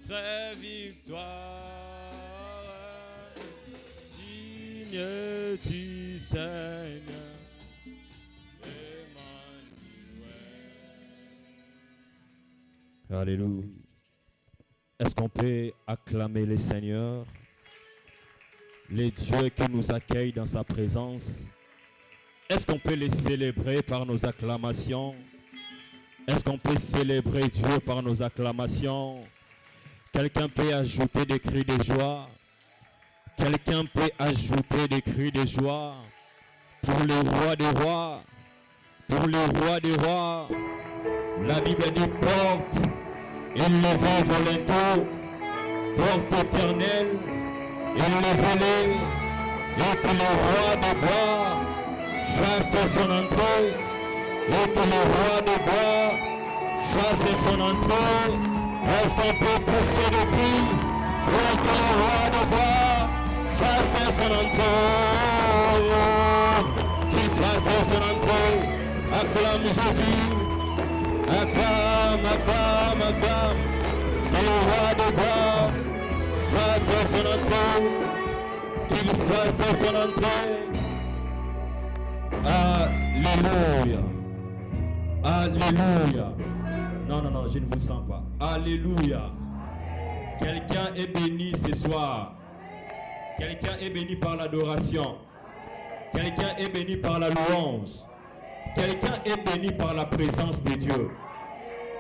notre victoire. Digne du Seigneur, Emmanuel. Alléluia. Est-ce qu'on peut acclamer le Seigneur, les dieux qui nous accueillent dans sa présence? Est-ce qu'on peut les célébrer par nos acclamations? Est-ce qu'on peut célébrer Dieu par nos acclamations? Quelqu'un peut ajouter des cris de joie? Quelqu'un peut ajouter des cris de joie pour le roi des rois? Pour le roi des rois, la Bible dit porte élevez vos linteaux, porte éternelle, élevez-les, et que le roi des bois fasse son entrée, et que le roi des bois fasse son entrée. Est-ce qu'on peut pousser le cri pour que le roi des bois fasse son entrée? Qu'il fasse son entrée. Acclame Jésus. Acclame, acclame, acclame. Que le roi des bois fasse son entrée. Qu'il fasse son entrée. Alléluia. Alléluia. Non, non, non, je ne vous sens pas. Alléluia. Quelqu'un est béni ce soir. Quelqu'un est béni par l'adoration. Quelqu'un est béni par la louange. Quelqu'un est béni par la présence de Dieu.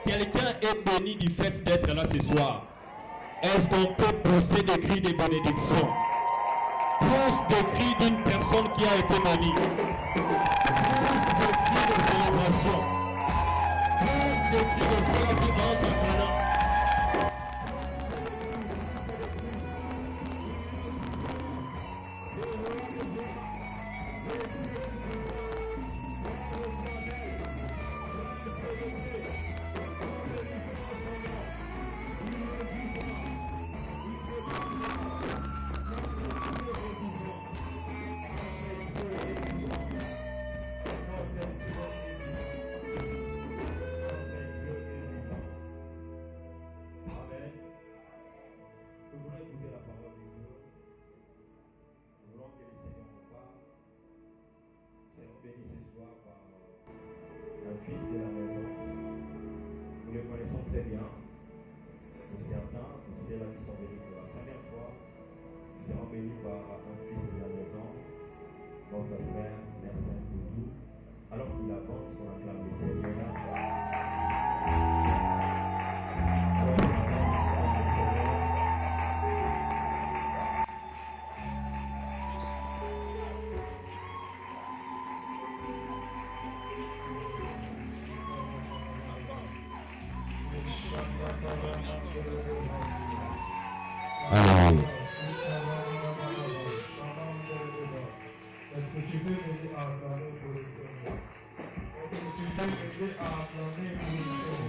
Quelqu'un est béni du fait d'être là ce soir. Est-ce qu'on peut pousser des cris de bénédiction? Pousse des cris d'une personne qui a été bénie. Pousse des cris de célébration. Pousse des cris de célébration qui rentrent maintenant.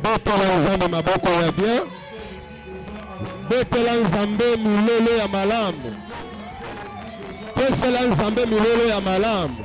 Betela nzambe maboko ya bien. Betela nzambe milolo ya malamu. Pesela nzambe milolo ya malamu.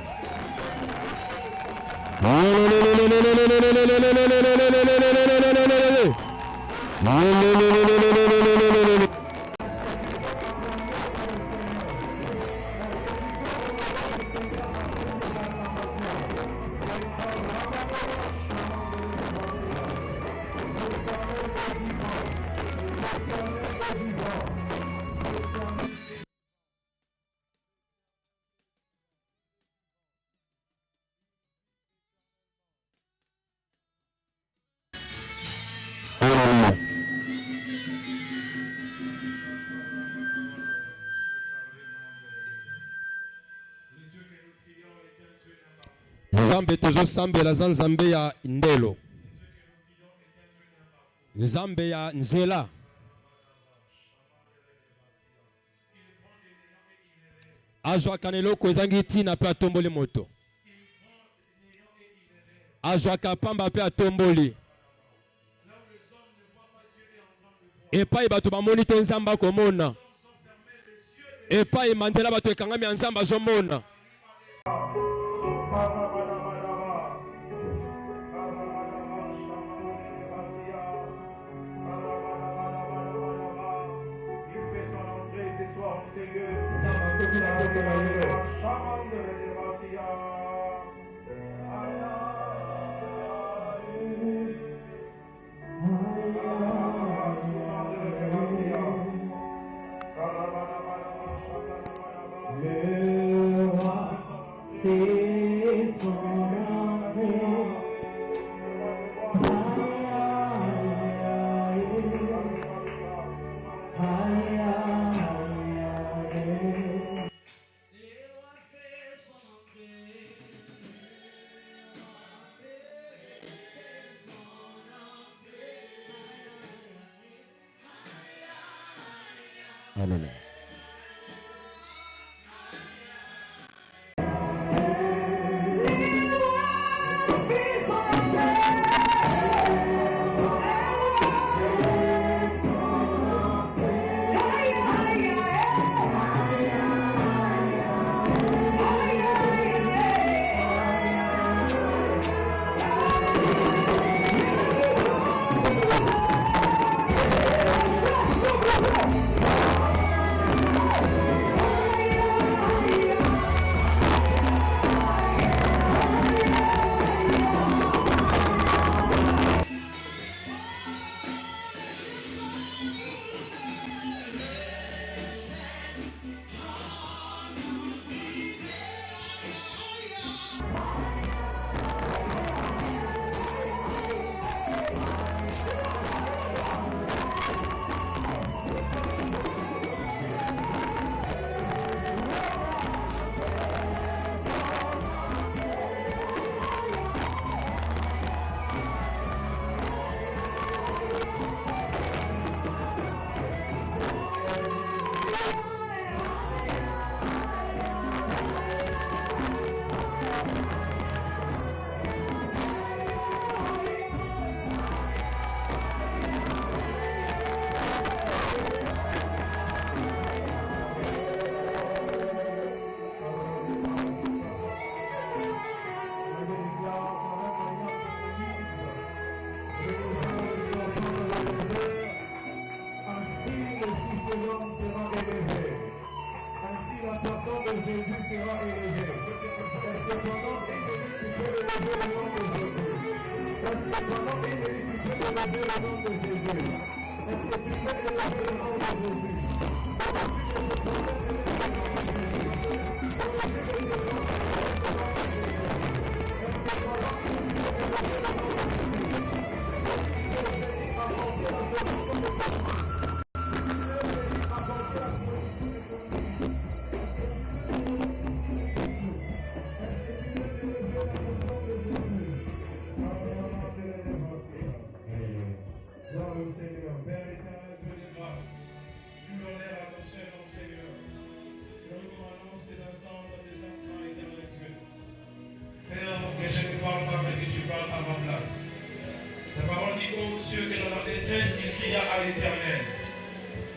Nzambe tozosambela nzambe ya ndelo. Nzambe ya nzela. Azwa kaneloko ezangi tina pe atomboli moto. Azwa kapamba pe atomboli. Epai bato bamoni te nzamba komona. Epai manzela bato ekangami ya nzamba azomona. Amen.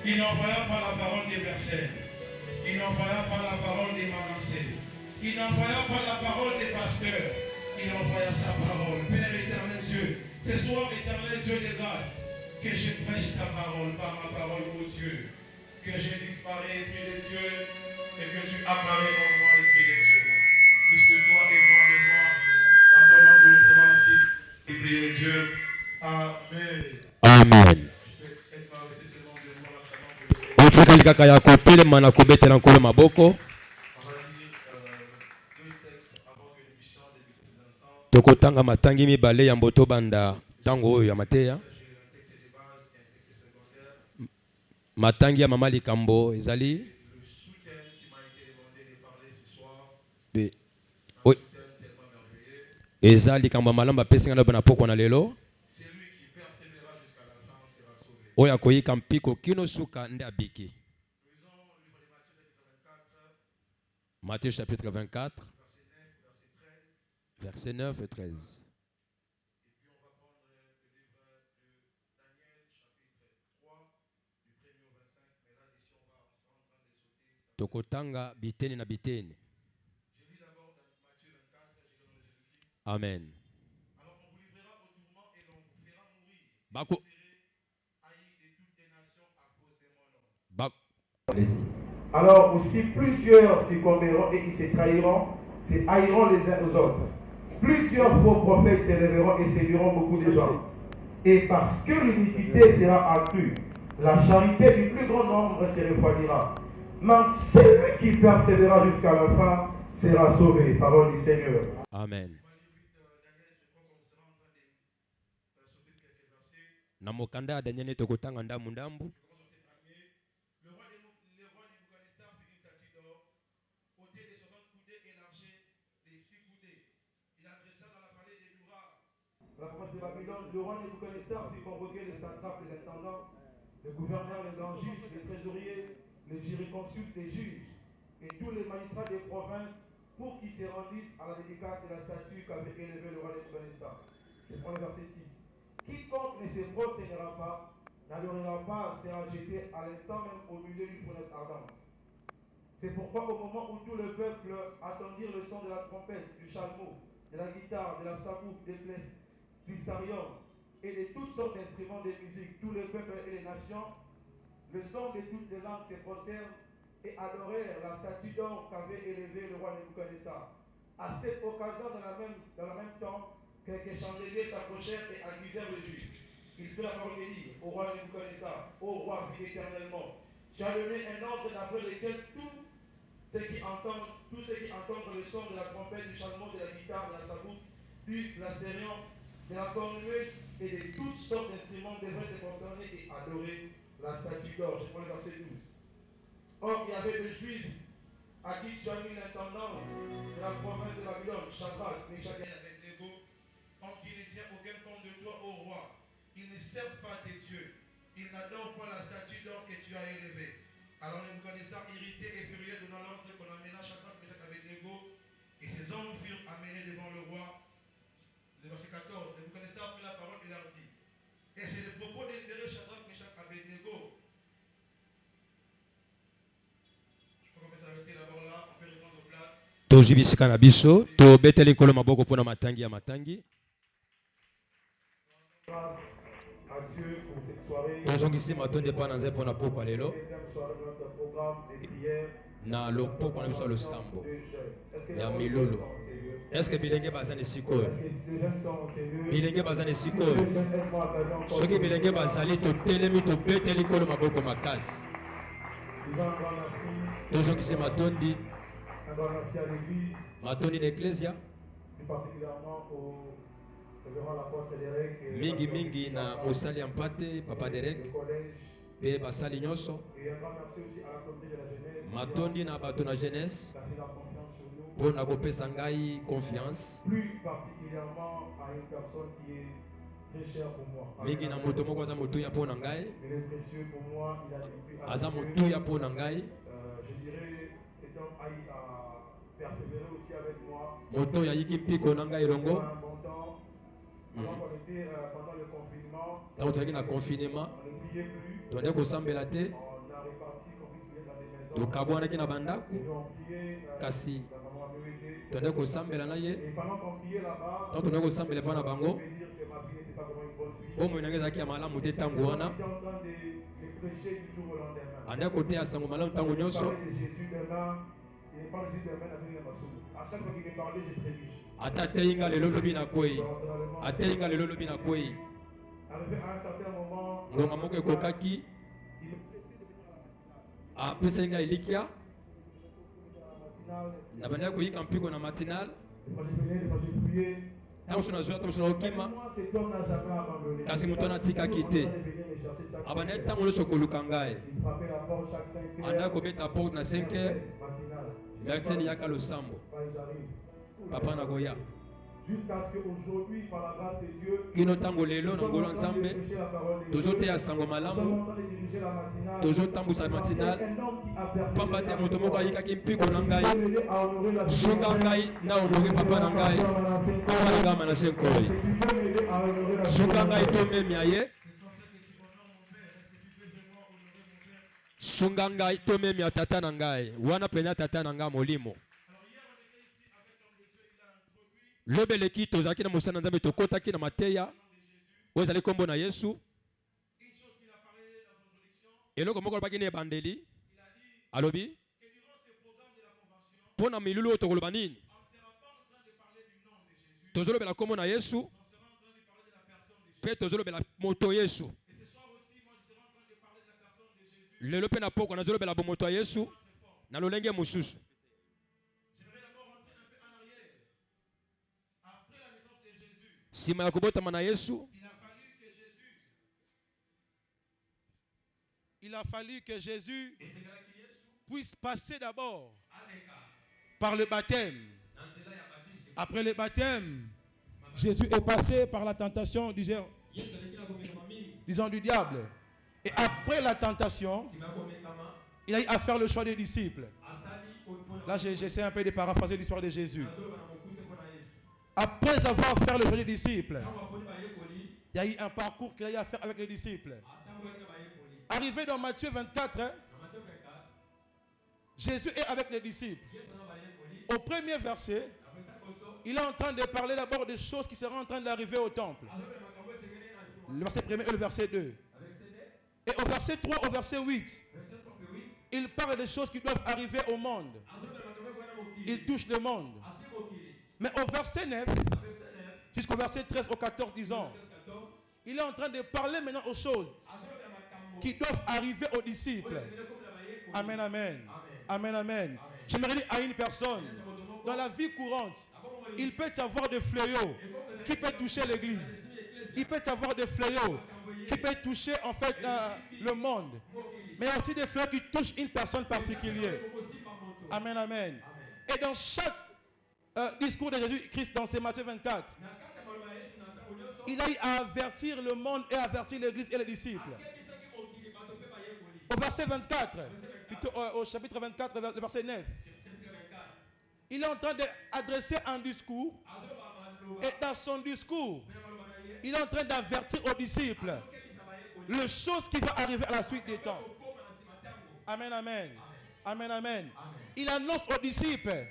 Il n'envoya pas la parole des personnes. Il n'envoya pas la parole des manassés. Il n'envoya pas la parole des pasteurs. Il envoya sa parole. Père éternel Dieu, ce soir éternel Dieu de grâce, que je prêche ta parole par ma parole aux Dieu. Que je disparais, Esprit de Dieu, et que tu apparais en moi, Esprit de Dieu. Plus de toi et moi de moi. Dans ton nom, nous te remercions, Esprit de Dieu. Amen. Amen. otikali kaka ya kotelema na kobetela nkolo maboko tokotanga matangi mibale ya mboto banda ntango oyo ya mateya matangi ya mama likambo ezali eza likambo ya malamu apesi ngai na pokwa na lelo oyo akoyika mpiko kino suka nde abiki. Matthieu chapitre 24, verset 9 et 13. Tokotanga biteni na biteni. Amen. Alors on vous livrera au tourment et l'on vous fera mourir. Bako. Vous serez haïs de toutes les nations à cause de mon nom. Allez-y. Alors aussi plusieurs succomberont et ils se trahiront, se haïront les uns aux autres. Plusieurs faux prophètes s'élèveront et séduiront beaucoup de gens. Et parce que l'iniquité sera accrue, la charité du plus grand nombre se refroidira. Mais celui qui persévérera jusqu'à la fin sera sauvé. Parole du Seigneur. Amen. Namokanda Daniel tokotanga ndambu ndambu. Le roi Nebuchadnezzar fit une statue d'or, ôtée des 60 coudées, élargie des 6 coudées. Il adressa dans la vallée des Doura. La province de Babylone, le roi Nebuchadnezzar fit convoquer les satrapes, les intendants, les gouverneurs, les grands juges, les trésoriers, les jurisconsultes, les juges, et tous les magistrats des provinces pour qu'ils se rendissent à la dédicace de la statue qu'avait élevée le roi Nebuchadnezzar. Je prends le verset 6. Quiconque ne se prosternera pas, n'adorera pas, sera jeté à l'instant même au milieu d'une fournaise ardente. C'est pourquoi au moment où tout le peuple attendirent le son de la trompette, du chameau, de la guitare, de la sabouque, des plistarium et de toutes sortes d'instruments de musique, tout le peuple et les nations, le son de toutes les langues se prosternent et adorèrent la statue d'or qu'avait élevée le roi Nebuchadnezzar. À cette occasion, dans le même temps, quelques chandeliers s'approchèrent et accusèrent le juif. Il prit la parole et dit au roi Nebuchadnezzar, ô roi, vis éternellement, tu as donné un ordre d'après lequel tous ceux qui entendent le son de la trompette, du chameau, de la guitare, de la sabouque, du plastérion, de la cornemuse et de toutes sortes d'instruments devraient se prosterner et adorer la statue d'or. Je prends le verset 12. Or, il y avait des juifs à qui tu as mis l'intendance de la province de Babylone, Shadrach, Meshach et Abednego, en qui ne tient aucun compte de toi, ô roi. Ils ne servent pas tes dieux. Ils n'adorent pas la statue d'or que tu as élevée. Alors Nebuchadnezzar, irrité et furieux, donna l'ordre qu'on amena Shadrach, Meshach et Abednego, et ces hommes furent amenés devant le roi. Le verset 14, Nebuchadnezzar prit la parole et leur dit, et c'est le propos de libérer Shadrach, Meshach et Abednego. Je peux commencer à arrêter d'abord là, on peut répondre aux places. Tozibisika na biso, to beteli kolo maboko pona matangi ya matangi. Tozongisi matonde pa na nzai pona poko lelo. Na lopoko na biso lo sambo. Ya milolo. Est-ce que bilenge bazane sikoyo? Bilenge bazane sikoyo. Soki bilenge bazali to telemi to beteli kolo maboko makasi. Tozongisi matondi. Matondi d'Ecclesia. Mingi mingi na osali ampate papa Derek pe basali nyoso matondi na bato na jeunesse pour na kopesa ngai confiance mingi na moto moko aza motuya mpo na ngai aza motuya mpo na ngai moto yayiki mpiko na ngai elongo. Tant que na confinement, tu as kosambela te, tu kabwana ki na banda, kasi tu as kosambela na ye, tant tu as kosambela pa na bango, omo inangeza ki malamu te tango wana, anda kote asango malamu tango nyonso. Ata teinga lelo lobi na koi. Ateinga lelo lobi na koi. Ngonga moko ekokaki. Apesa nga ilikia. Na banda koyika mpiko na matinal. Tango suna zuwa tango suna okima. Kasi muto na tika kite. Abane tango lo sokoluka ngai. Anda kobeta porte na 5h. Merteni yaka lo sambo. Papa Nagoya. Jusqu'à ce qu'aujourd'hui, par la grâce de Dieu, kino tango lelo na ngolo nzambe tozote ya sango malamu tozotambusa matinal pamba te moto moko ayikaki mpiko na ngai sunga ngai na honore papa na ngai papa na ngama na senkoi sunga ngai tomemi aye sunga ngai tomemi atata na ngai wana pena tata na ngai molimo. Lobeleki tozaki na mosana nzambe tokotaki na mateya ozali kombo na Yesu. Eloko moko baki ne bandeli alobi Pona milulu tokoloba nini? Tozolobela kombo na Yesu. Pe tozolobela moto Yesu. Lelo pe na poko nazolobela moto ya Yesu na lolenge mususu. Sima ya kubotama na Yesu, il a fallu que Jésus puisse passer d'abord par le baptême. Après le baptême, Jésus est passé par la tentation, disons du diable. Et après la tentation, il a eu à faire le choix des disciples. Là, j'essaie un peu de paraphraser l'histoire de Jésus. Après avoir fait le choix des disciples, il y a eu un parcours qu'il a eu à faire avec les disciples. Arrivé dans Matthieu 24, Jésus est avec les disciples. Au premier verset, il est en train de parler d'abord des choses qui seront en train d'arriver au temple. Le verset 1 et le verset 2. Et au verset 3, au verset 8, il parle des choses qui doivent arriver au monde. Il touche le monde. Mais au verset 9, jusqu'au verset 13 au 14, disons, il est en train de parler maintenant aux choses qui doivent arriver aux disciples. Amen, amen. Amen, amen. J'aimerais dire à une personne, dans la vie courante, il peut y avoir des fléaux qui peuvent toucher l'église. Il peut y avoir des fléaux qui peuvent toucher en fait le monde. Mais il y a aussi des fléaux qui touchent une personne particulière. Amen, amen. Et dans chaque discours de Jésus-Christ dans ces Matthieu 24, il a eu à avertir le monde et avertir l'église et les disciples. Au verset 24, plutôt au chapitre 24, le verset 9, il est en train d'adresser un discours. Et dans son discours, il est en train d'avertir aux disciples les choses qui vont arriver à la suite des temps. Amen, amen. Amen, amen. Il annonce aux disciples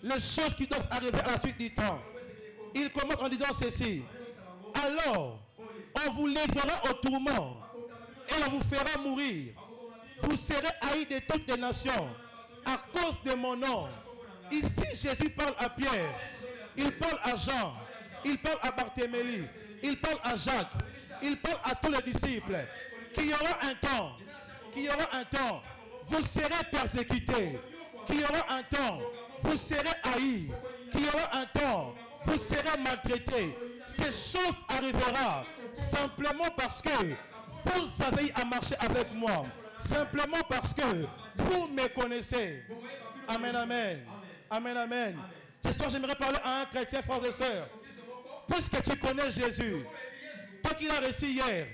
les choses qui doivent arriver à la suite du temps. Il commence en disant ceci. Alors, on vous livrera au tourment et on vous fera mourir. Vous serez haïs de toutes les nations à cause de mon nom. Ici, Jésus parle à Pierre, il parle à Jean, il parle à Barthélemy, il parle à Jacques, il parle à tous les disciples. Qu'il y aura un temps, vous serez persécutés. Qu'il y aura un temps, vous serez haïs. Qu'il y aura un temps, vous serez maltraités. Ces choses arriveront simplement parce que vous avez à marcher avec moi. Simplement parce que vous me connaissez. Amen, amen. Amen, amen. Ce soir, j'aimerais parler à un chrétien, frères et sœurs. Puisque tu connais Jésus, toi qui l'as reçu hier,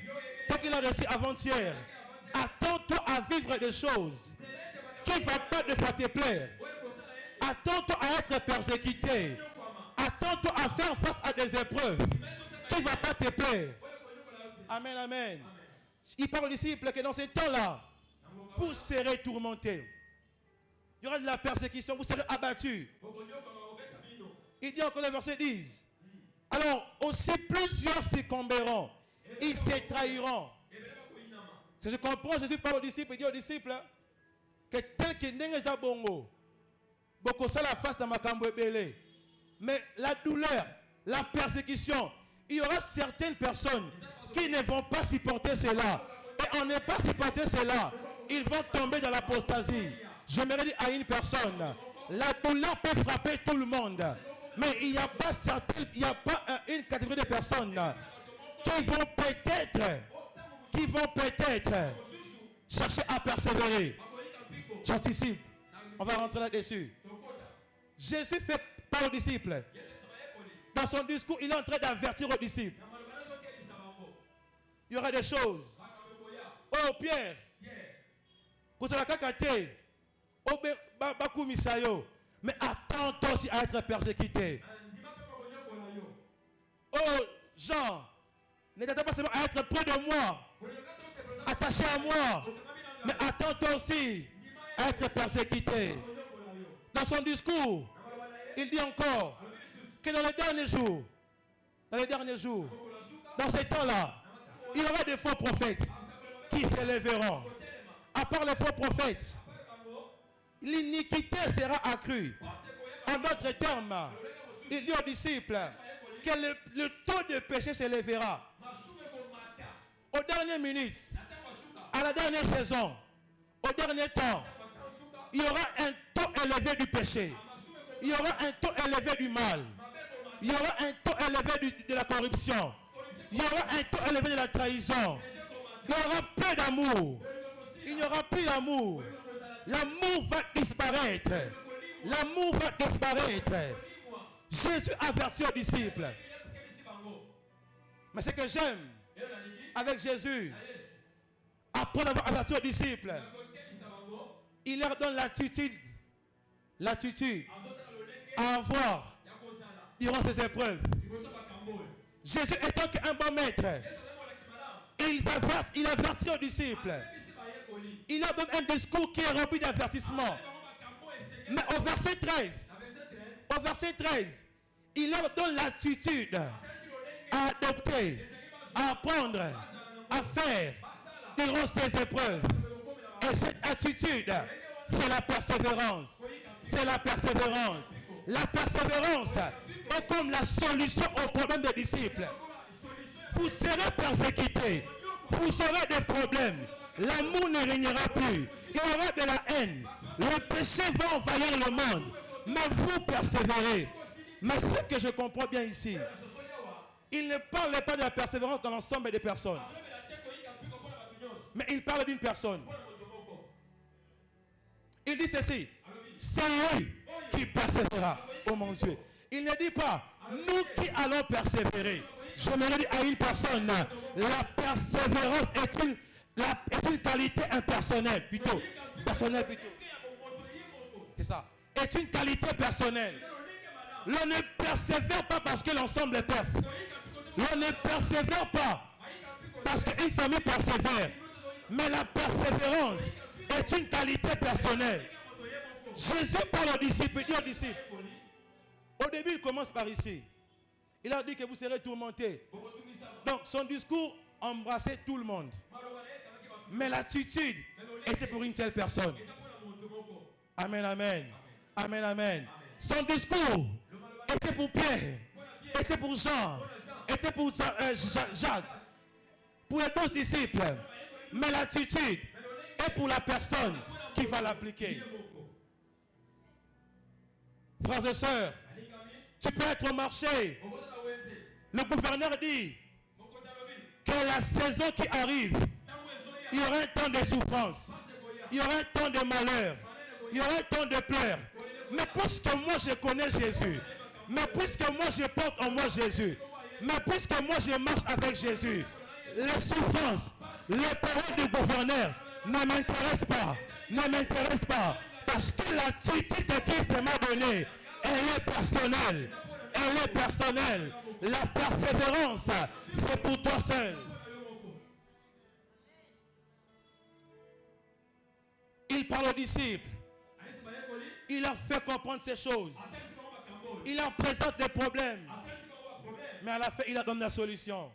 toi qui l'as reçu avant-hier, attends-toi à vivre des choses qui ne vont pas te plaire. Attends-toi à être persécuté. Attends-toi à faire face à des épreuves qui ne vont pas te plaire. Amen, amen. Il parle aux disciples que dans ces temps-là, vous serez tourmentés. Il y aura de la persécution, vous serez abattus. Il dit encore le verset 10. Alors, aussi plusieurs succomberont. Ils se trahiront. Si je comprends, Jésus parle aux disciples, il dit aux disciples que tel que n'est bongo, beaucoup ça la face dans ma cambo belé. Mais la douleur, la persécution, il y aura certaines personnes qui ne vont pas supporter cela. Et en ne pas supporter cela, ils vont tomber dans l'apostasie. J'aimerais dire à une personne, la douleur peut frapper tout le monde. Mais il n'y a pas une catégorie de personnes qui vont peut-être chercher à persévérer. J'anticipe. On va rentrer là-dessus. Jésus fait part aux disciples. Dans son discours, il est en train d'avertir aux disciples. Il y aura des choses. Oh Pierre, vous avez cacaté. Oh Bakou Misayo. Mais attends-toi aussi à être persécuté. Oh Jean, ne t'attends pas seulement à être près de moi, attaché à moi, mais attends-toi aussi à être persécuté. Dans son discours, il dit encore que dans les derniers jours, dans ces temps-là, il y aura des faux prophètes qui s'élèveront. À part les faux prophètes, il l'iniquité sera accrue. En d'autres termes, il dit aux disciples que le taux de péché s'élèvera. Aux dernières minutes, à la dernière saison, au dernier temps, il y aura un taux élevé du péché. Il y aura un taux élevé du mal. Il y aura un taux élevé de la corruption. Il y aura un taux élevé de la trahison. Il n'y aura plus d'amour. Il n'y aura plus d'amour. L'amour va disparaître. L'amour va disparaître. Jésus avertit aux disciples. Mais ce que j'aime avec Jésus, après avoir averti aux disciples, il leur donne l'attitude à avoir durant ces épreuves. Jésus étant qu'un bon maître, il avertit aux disciples. Il leur donne un discours qui est rempli d'avertissement. Mais au verset 13, il leur donne l'attitude à adopter, à apprendre, à faire durant ces épreuves. Et cette attitude, c'est la persévérance. C'est la persévérance. La persévérance est comme la solution au problème des disciples. Vous serez persécutés. Vous aurez des problèmes. L'amour ne régnera plus. Il y aura de la haine. Le péché va envahir le monde. Mais vous persévérez. Mais ce que je comprends bien ici, il ne parle pas de la persévérance dans l'ensemble des personnes. Mais il parle d'une personne. Il dit ceci. C'est lui qui persévérera. Oh mon Dieu. Il ne dit pas, nous qui allons persévérer. Je me dis à une personne, la persévérance est une qualité impersonnelle, plutôt. Personnelle, plutôt. C'est ça. Est une qualité personnelle. L'on ne persévère pas parce que l'ensemble perce. L'on ne persévère pas parce qu'une famille persévère. Mais la persévérance est une qualité personnelle. Jésus parle aux disciples, il dit aux disciples. Au début, il commence par ici. Il a dit que vous serez tourmentés. Donc, son discours embrassait tout le monde. Mais l'attitude était pour une seule personne. Amen, amen. Amen, amen. Son discours était pour Pierre, était pour Jean, était pour Jacques, pour les 12 disciples. Mais l'attitude est pour la personne qui va l'appliquer. Frères et sœurs, tu peux être au marché. Le gouverneur dit que la saison qui arrive, il y aura un temps de souffrance, il y aura un temps de malheur, il y aura un temps de pleurs. Mais puisque moi je connais Jésus, mais puisque moi je porte en moi Jésus, mais puisque moi je marche avec Jésus, les souffrances, les paroles du gouverneur ne m'intéressent pas, ne m'intéressent pas. Parce que l'attitude que Christ m'a donnée, elle est personnelle. Elle est personnelle. La persévérance, c'est pour toi seul. Il parle aux disciples. Il leur fait comprendre ces choses. Il leur présente des problèmes. Mais à la fin, il leur donne la solution.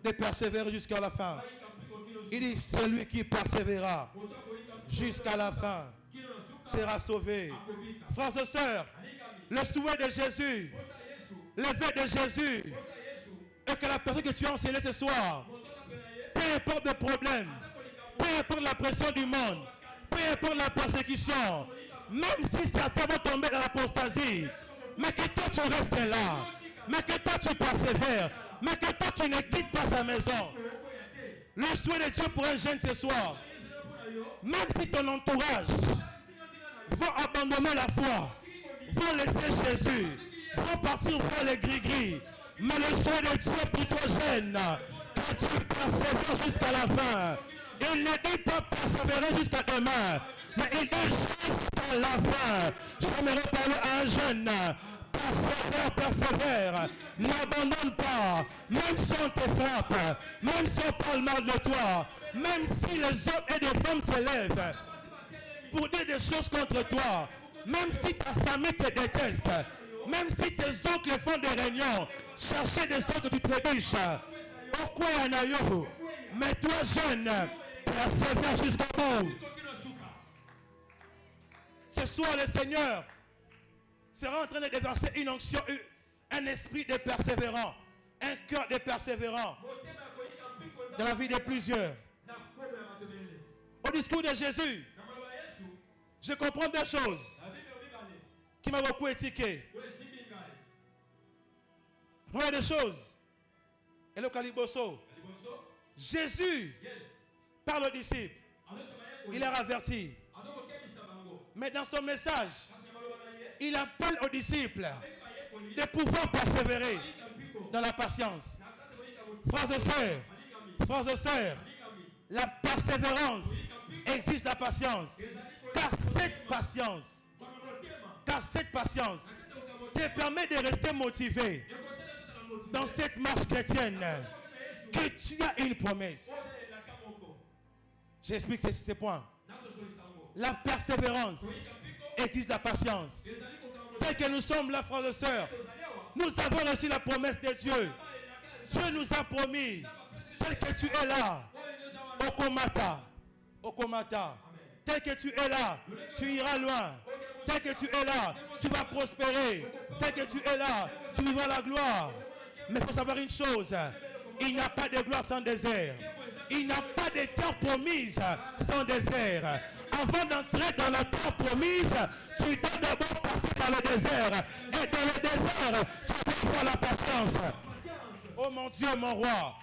De persévérer jusqu'à la fin. Il dit, celui qui persévérera jusqu'à la fin sera sauvé. Frères et sœurs, le souhait de Jésus, le vœu de Jésus, est que la personne que tu as enseignée ce soir, peu importe le problème, peu importe la pression du monde, peu importe la persécution, même si certains vont tomber dans l'apostasie, mais que toi tu restes là, mais que toi tu persévères, mais que toi tu ne quittes pas sa maison. Le souhait de Dieu pour un jeune ce soir, même si ton entourage vont abandonner la foi, vont laisser Jésus, vont partir voir les gris-gris, mais le souhait de Dieu pour toi jeune, que tu persévères jusqu'à la fin. Il ne dit pas persévérer jusqu'à demain, mais il dit jusqu'à la fin. J'aimerais parler à un jeune. Persévère, persévère, n'abandonne pas, même si on te frappe, même si on parle mal de toi, même si les hommes et les femmes se lèvent pour dire des choses contre toi, même si ta famille te déteste, même si tes oncles font des réunions, chercher des gens que tu trébuches, au quoi y en a eu, mais toi jeune, persévère jusqu'au bout. Ce soir, le Seigneur sera en train de déverser une onction, un esprit de persévérant, un cœur de persévérant dans la vie de plusieurs. Au discours de Jésus, je comprends deux choses qui m'ont beaucoup étiqué. Première des choses, et le caliboso. Jésus parle aux disciples. Il leur avertit. Mais dans son message, il appelle aux disciples de pouvoir persévérer dans la patience. Frères et sœurs, la persévérance exige la patience. Car cette patience te permet de rester motivé dans cette marche chrétienne, que tu as une promesse. J'explique ces points. La persévérance exige la patience. Tel que nous sommes là, frères et sœurs, nous avons reçu la promesse de Dieu. Dieu nous a promis, tel que tu es là, au Komata, tel que tu es là, tu iras loin. Tel que tu es là, tu vas prospérer. Tel que tu es là, tu vivras la gloire. Mais il faut savoir une chose, il n'y a pas de gloire sans désert. Il n'y a pas de terre promise sans désert. Avant d'entrer dans la terre promise, tu dois d'abord passer dans le désert. Et dans le désert, tu dois avoir la patience. Oh mon Dieu, mon roi,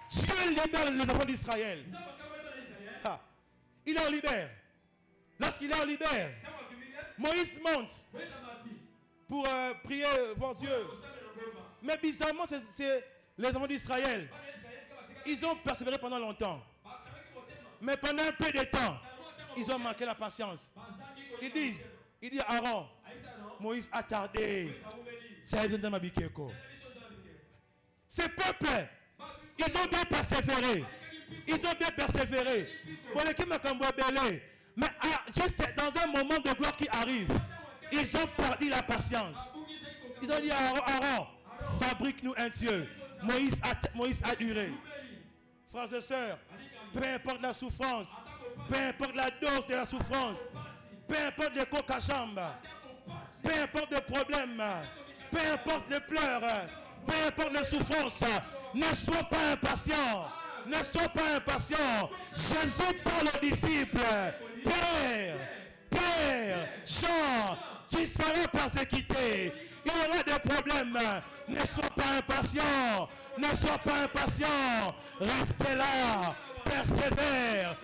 Dieu libère les enfants d'Israël. Il en libère. Lorsqu'il en libère, Moïse monte pour prier voir Dieu. Mais bizarrement, c'est les enfants d'Israël. Ils ont persévéré pendant longtemps. Mais pendant un peu de temps, ils ont manqué la patience. Il dit à Aaron, Moïse a tardé. Ces peuples, ils ont bien persévéré. Mais juste dans un moment de gloire qui arrive, ils ont perdu la patience. Ils ont dit à Aaron, fabrique-nous un Dieu. Moïse a duré. Frères et sœurs, peu importe la souffrance, peu importe la dose de la souffrance, peu importe les coques à jambes, peu importe les problèmes, peu importe les pleurs, peu importe les souffrances, ne sois pas impatient. Ne sois pas impatient. Jésus parle aux disciples. Pierre, Jean, tu seras persécuté. Il y aura des problèmes. Ne sois pas impatient. Ne sois pas impatient. Restez là. Persévère.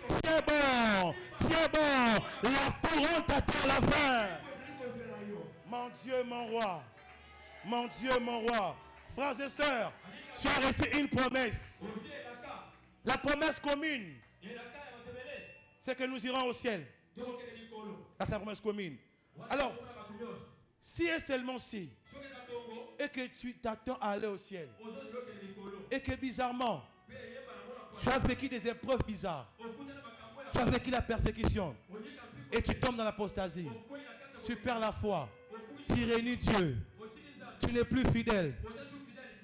Tiens bon. La couronne t'attend à la fin. Mon Dieu, mon roi. Mon Dieu, mon roi. Frères et sœurs, tu as reçu une promesse. La promesse commune, c'est que nous irons au ciel. C'est la promesse commune. Alors, si et seulement si, et que tu t'attends à aller au ciel, et que bizarrement, tu as vécu des épreuves bizarres, tu as vécu la persécution, et tu tombes dans l'apostasie, tu perds la foi, tu réunis Dieu, tu n'es plus fidèle.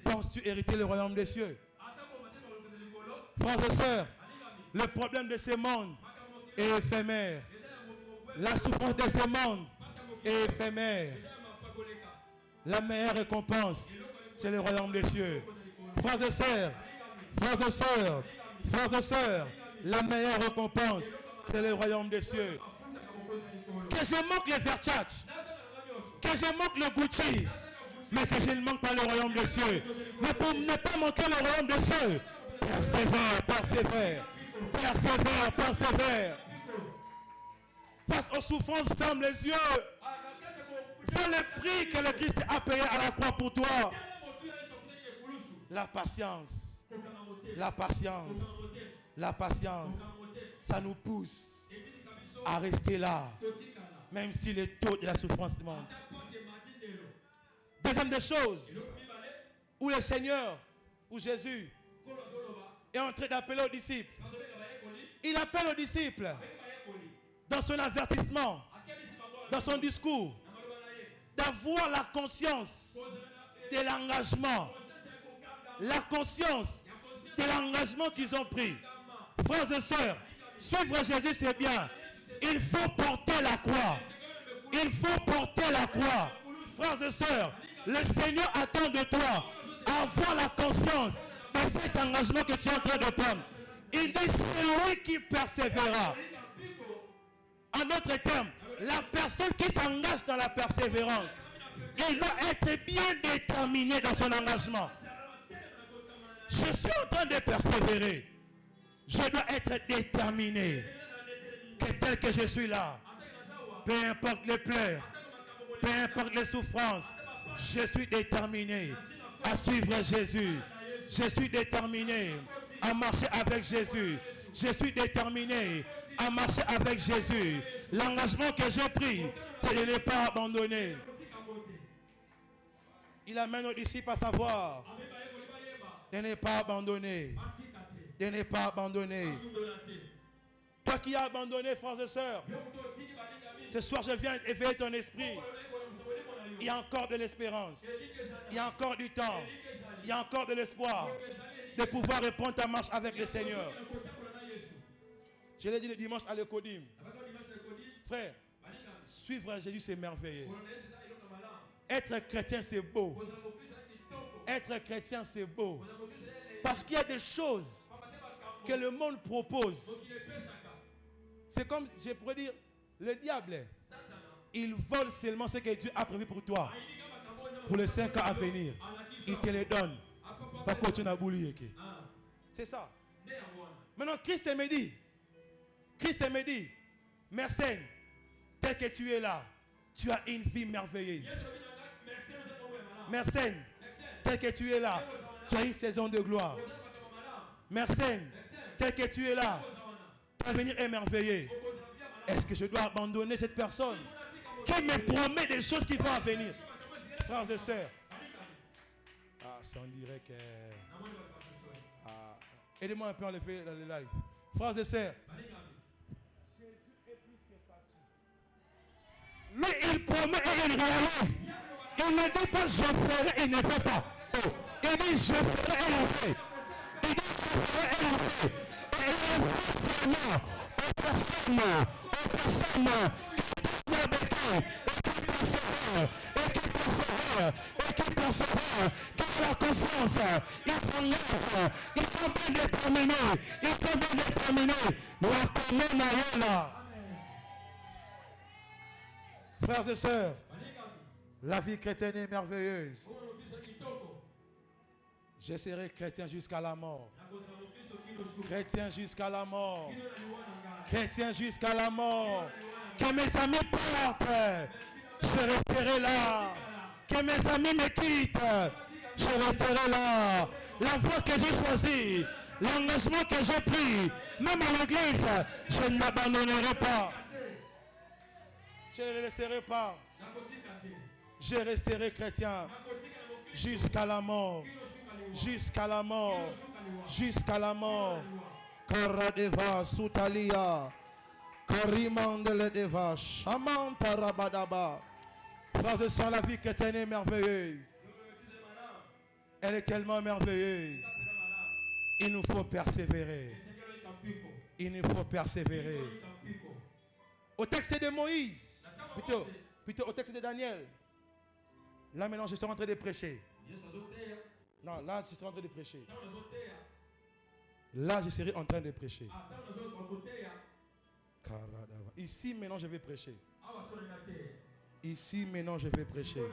Penses-tu hériter le royaume des cieux? Frères et sœurs, le problème de ce monde est éphémère. La souffrance de ce monde est éphémère. La meilleure récompense, c'est le royaume des cieux. Frères et sœurs, la meilleure récompense, c'est le royaume des cieux. Que je manque le Versace, que je manque le Gucci, mais que je ne manque pas le royaume des cieux. Mais pour ne pas manquer le royaume des cieux, persévère. Face aux souffrances, ferme les yeux. C'est le prix que le Christ a payé à la croix pour toi. La patience, ça nous pousse à rester là, même si le taux de la souffrance monte. Deuxième des choses, où le Seigneur, où Jésus est en train d'appeler aux disciples. Il appelle aux disciples dans son avertissement, dans son discours, d'avoir la conscience de l'engagement. La conscience de l'engagement qu'ils ont pris. Frères et sœurs, suivre Jésus c'est bien, Il faut porter la croix. Il faut porter la croix. Frères et sœurs, le Seigneur attend de toi avoir la conscience de cet engagement que tu es en train de prendre. Il dit, c'est lui qui persévérera. En d'autres termes, la personne qui s'engage dans la persévérance, il doit être bien déterminé dans son engagement. Je suis en train de persévérer. Je dois être déterminé. Que tel que je suis là, peu importe les pleurs, peu importe les souffrances, je suis déterminé à suivre Jésus. Je suis déterminé à marcher avec Jésus. Je suis déterminé à marcher avec Jésus. L'engagement que j'ai pris, c'est de ne pas abandonner. Il amène aux disciples à savoir de ne pas abandonner. De ne pas abandonner. Toi qui as abandonné, frères et sœurs, ce soir je viens éveiller ton esprit. Il y a encore de l'espérance. Il y a encore du temps. Il y a encore de l'espoir de pouvoir répondre ta marche avec le Seigneur. Je l'ai dit le dimanche à l'Ecodim. Frère, suivre Jésus, c'est merveilleux. Être chrétien, c'est beau. Être chrétien, c'est beau. Parce qu'il y a des choses que le monde propose. C'est comme, je pourrais dire, le diable, il vole seulement ce que Dieu a prévu pour toi. Pour les 5 ans à venir. Il te les donne. Pas continuer à boulier. C'est ça. Maintenant, Christ me dit, Mersenne, tel que tu es là, tu as une vie merveilleuse. Mersenne, tel que tu es là, tu as une saison de gloire. Mersenne, tel que tu es là, ton avenir est merveilleux. Est-ce que je dois abandonner cette personne qui me promet des choses qui vont venir? Frères et sœurs, on dirait que... aidez-moi un peu à enlever dans le live. Frères et sœurs, lui, il promet et il réalise. Il ne dit pas je ferai, il ne fait pas. Oh. Il dit je ferai et il fait. Il dit je ferai et il fait. Et il fait seulement aux personnes qui persévèrent, qui ont la conscience, ils s'engagent, ils sont bien déterminés, La commune là. Frères et sœurs, la vie chrétienne est merveilleuse. Je serai chrétien jusqu'à la mort. Chrétien jusqu'à la mort. Chrétien jusqu'à la mort. Que mes amis partent, je resterai là. Que mes amis me quittent, je resterai là. La voie que j'ai choisie, l'engagement que j'ai pris, même à l'église, je ne m'abandonnerai pas. Je ne le laisserai pas. Je resterai chrétien jusqu'à la mort. Jusqu'à la mort. Jusqu'à la mort. Karadeva Sutalia. Karimandele Deva. Shamanta Rabadaba. Frères et sœurs, la vie chrétienne est merveilleuse. Elle est tellement merveilleuse. Il nous faut persévérer. Il nous faut persévérer. Au texte de Moïse, plutôt au texte de Daniel. Là maintenant je suis en train de prêcher. Non, là je serai en train de prêcher. Là je serai en train de prêcher. Ici maintenant je vais prêcher. Ici maintenant je vais prêcher.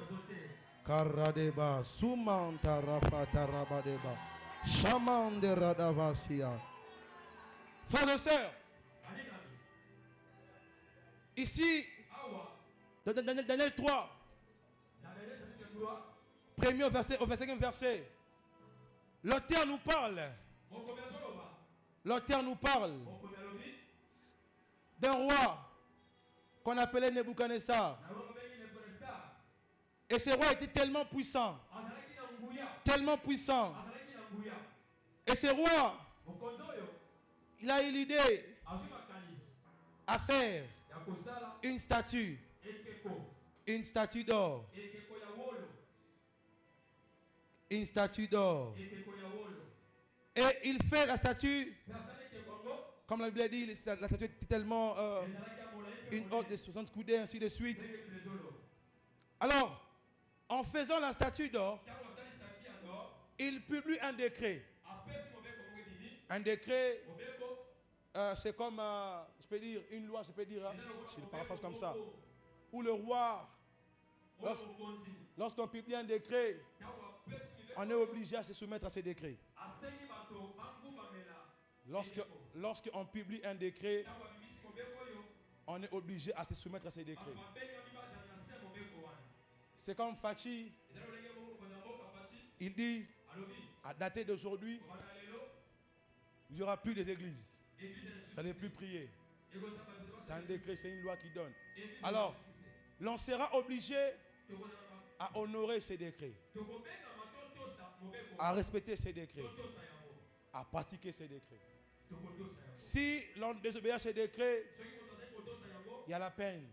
Karadeba Sumanta Rafata Rabadeba Shamande Radavasia. Frères et sœurs, ici, dans Daniel 3, premier au 5e verset, l'auteur nous parle. L'auteur nous parle d'un roi qu'on appelait Nebuchadnezzar. Et ce roi était tellement puissant. Tellement puissant. Et ce roi, il a eu l'idée à faire une statue. Une statue d'or. Une statue d'or. Et il fait la statue, comme la Bible dit, la statue est tellement une autre de 60 coudées, ainsi de suite. Alors, en faisant la statue d'or, il publie un décret. Un décret, c'est comme, je peux dire, une loi, je peux dire, je le paraphrase comme ça, où le roi, lorsqu'on publie un décret, on est obligé à se soumettre à ce décret. Lorsqu'on publie un décret, on est obligé à se soumettre à ce décret. C'est comme Fachi, il dit, à dater d'aujourd'hui, il n'y aura plus des églises. Ça n'est plus prier. C'est un décret, c'est une loi qui donne. Alors, l'on sera obligé à honorer ces décrets, à respecter ces décrets, à pratiquer ces décrets. Si l'on désobéit à ces décrets, il y a la peine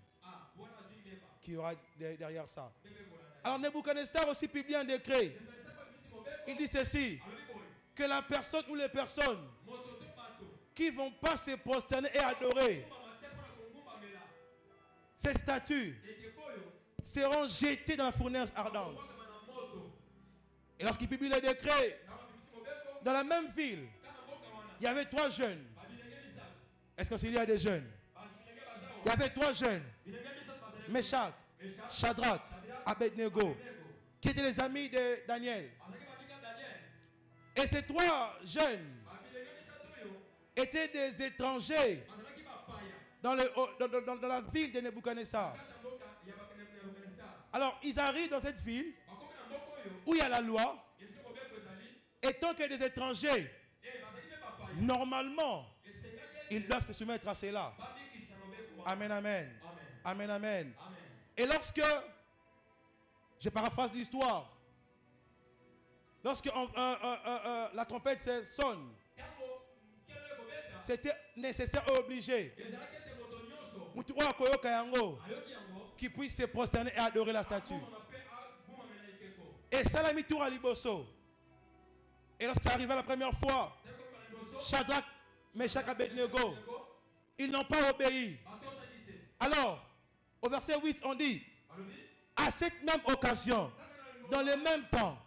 qui aura derrière ça. Alors Nebuchadnezzar aussi publie un décret. Il dit ceci, que la personne ou les personnes qui ne vont pas se prosterner et adorer ces statues seront jetées dans la fournaise ardente. Et lorsqu'il publie le décret, dans la même ville, il y avait 3 jeunes. Est-ce qu'il y a des jeunes? Il y avait 3 jeunes. Meshach, Shadrach, Abednego, qui étaient les amis de Daniel. Et ces 3 jeunes étaient des étrangers dans la ville de Nebuchadnezzar. Alors, ils arrivent dans cette ville où il y a la loi. Et tant que des étrangers, normalement, ils doivent se soumettre à cela. Amen, amen. Amen, amen. Et lorsque, je paraphrase l'histoire, lorsque la trompette sonne, c'était nécessaire et obligé qui puisse se prosterner et adorer la statue. Et Salami Tour à Liboso. Et lorsque ça arrivait la première fois, Shadrach, Meshach, Abednego, ils n'ont pas obéi. Alors, au verset 8, on dit, à cette même occasion, dans le même temps,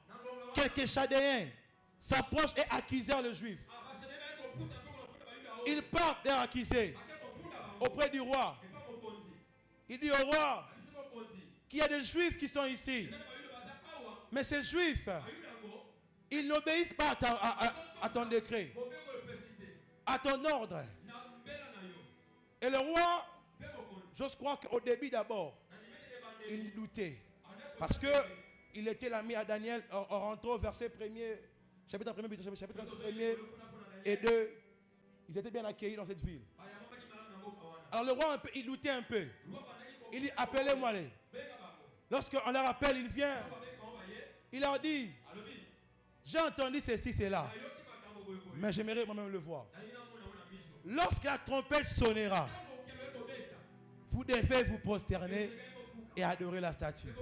quelques Chaldéens s'approchent et accusèrent le Juif. Ils partent et accuser auprès du roi. Il dit au roi qu'il y a des Juifs qui sont ici. Mais ces Juifs, ils n'obéissent pas à ton décret, à ton ordre. Et le roi, j'ose croire qu'au début d'abord, il doutait. Parce qu'il était l'ami à Daniel en rentrant au verset 1er, chapitre 1er et 2. Ils étaient bien accueillis dans cette ville. Alors le roi, il doutait un peu. Il dit, appelez-moi les. Lorsqu'on leur appelle, il vient. Il leur dit, j'ai entendu ceci, cela. Mais j'aimerais moi-même le voir. Lorsque la trompette sonnera, vous devez vous prosterner et adorer la statue.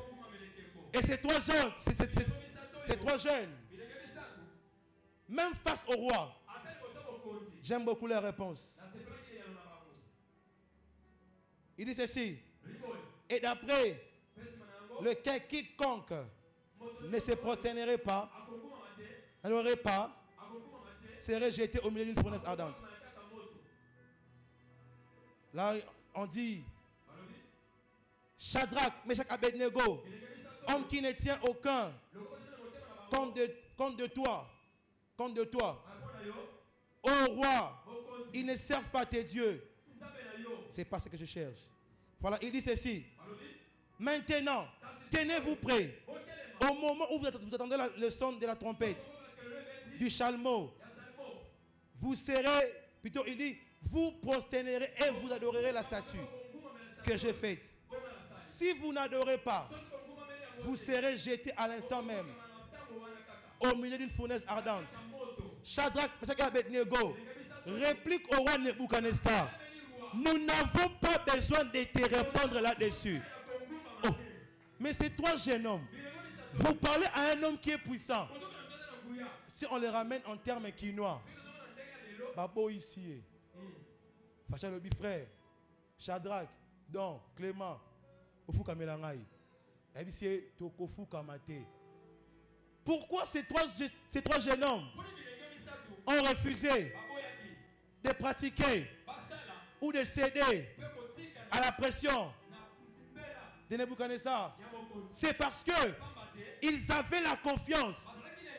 Et ces 3 jeunes, ces 3 jeunes, même face au roi, j'aime beaucoup leur réponse. Il dit ceci. Et d'après lequel quiconque ne se prosternerait pas, n'adorerait pas, serait jeté au milieu d'une fournaise ardente. Là, on dit Shadrach, Meshach, Abednego, homme qui ne tient aucun compte de toi. Ô roi, ils ne servent pas tes dieux. C'est pas ce que je cherche. Voilà, il dit ceci. Maintenant, tenez-vous prêts. Au moment où vous attendez le son de la trompette, du chalumeau, vous serez, plutôt il dit, vous prosternerez et vous adorerez la statue que j'ai faite. Si vous n'adorez pas, vous serez jeté à l'instant même au milieu d'une fournaise ardente. Shadrach, Meshach et Abednego réplique au roi Nebuchadnezzar. Nous n'avons pas besoin de te répondre là-dessus. Oh. Mais ces 3 jeunes hommes, vous parlez à un homme qui est puissant. Si on les ramène en termes quinois, Babo ici, Facha le frère, Shadrach, Donc, Clément, Ofuka Melangai. Ebisi Tokofuka Mate. Pourquoi ces trois jeunes hommes ont refusé de pratiquer ou de céder à la pression de Nebuchadnezzar? C'est parce que ils avaient la confiance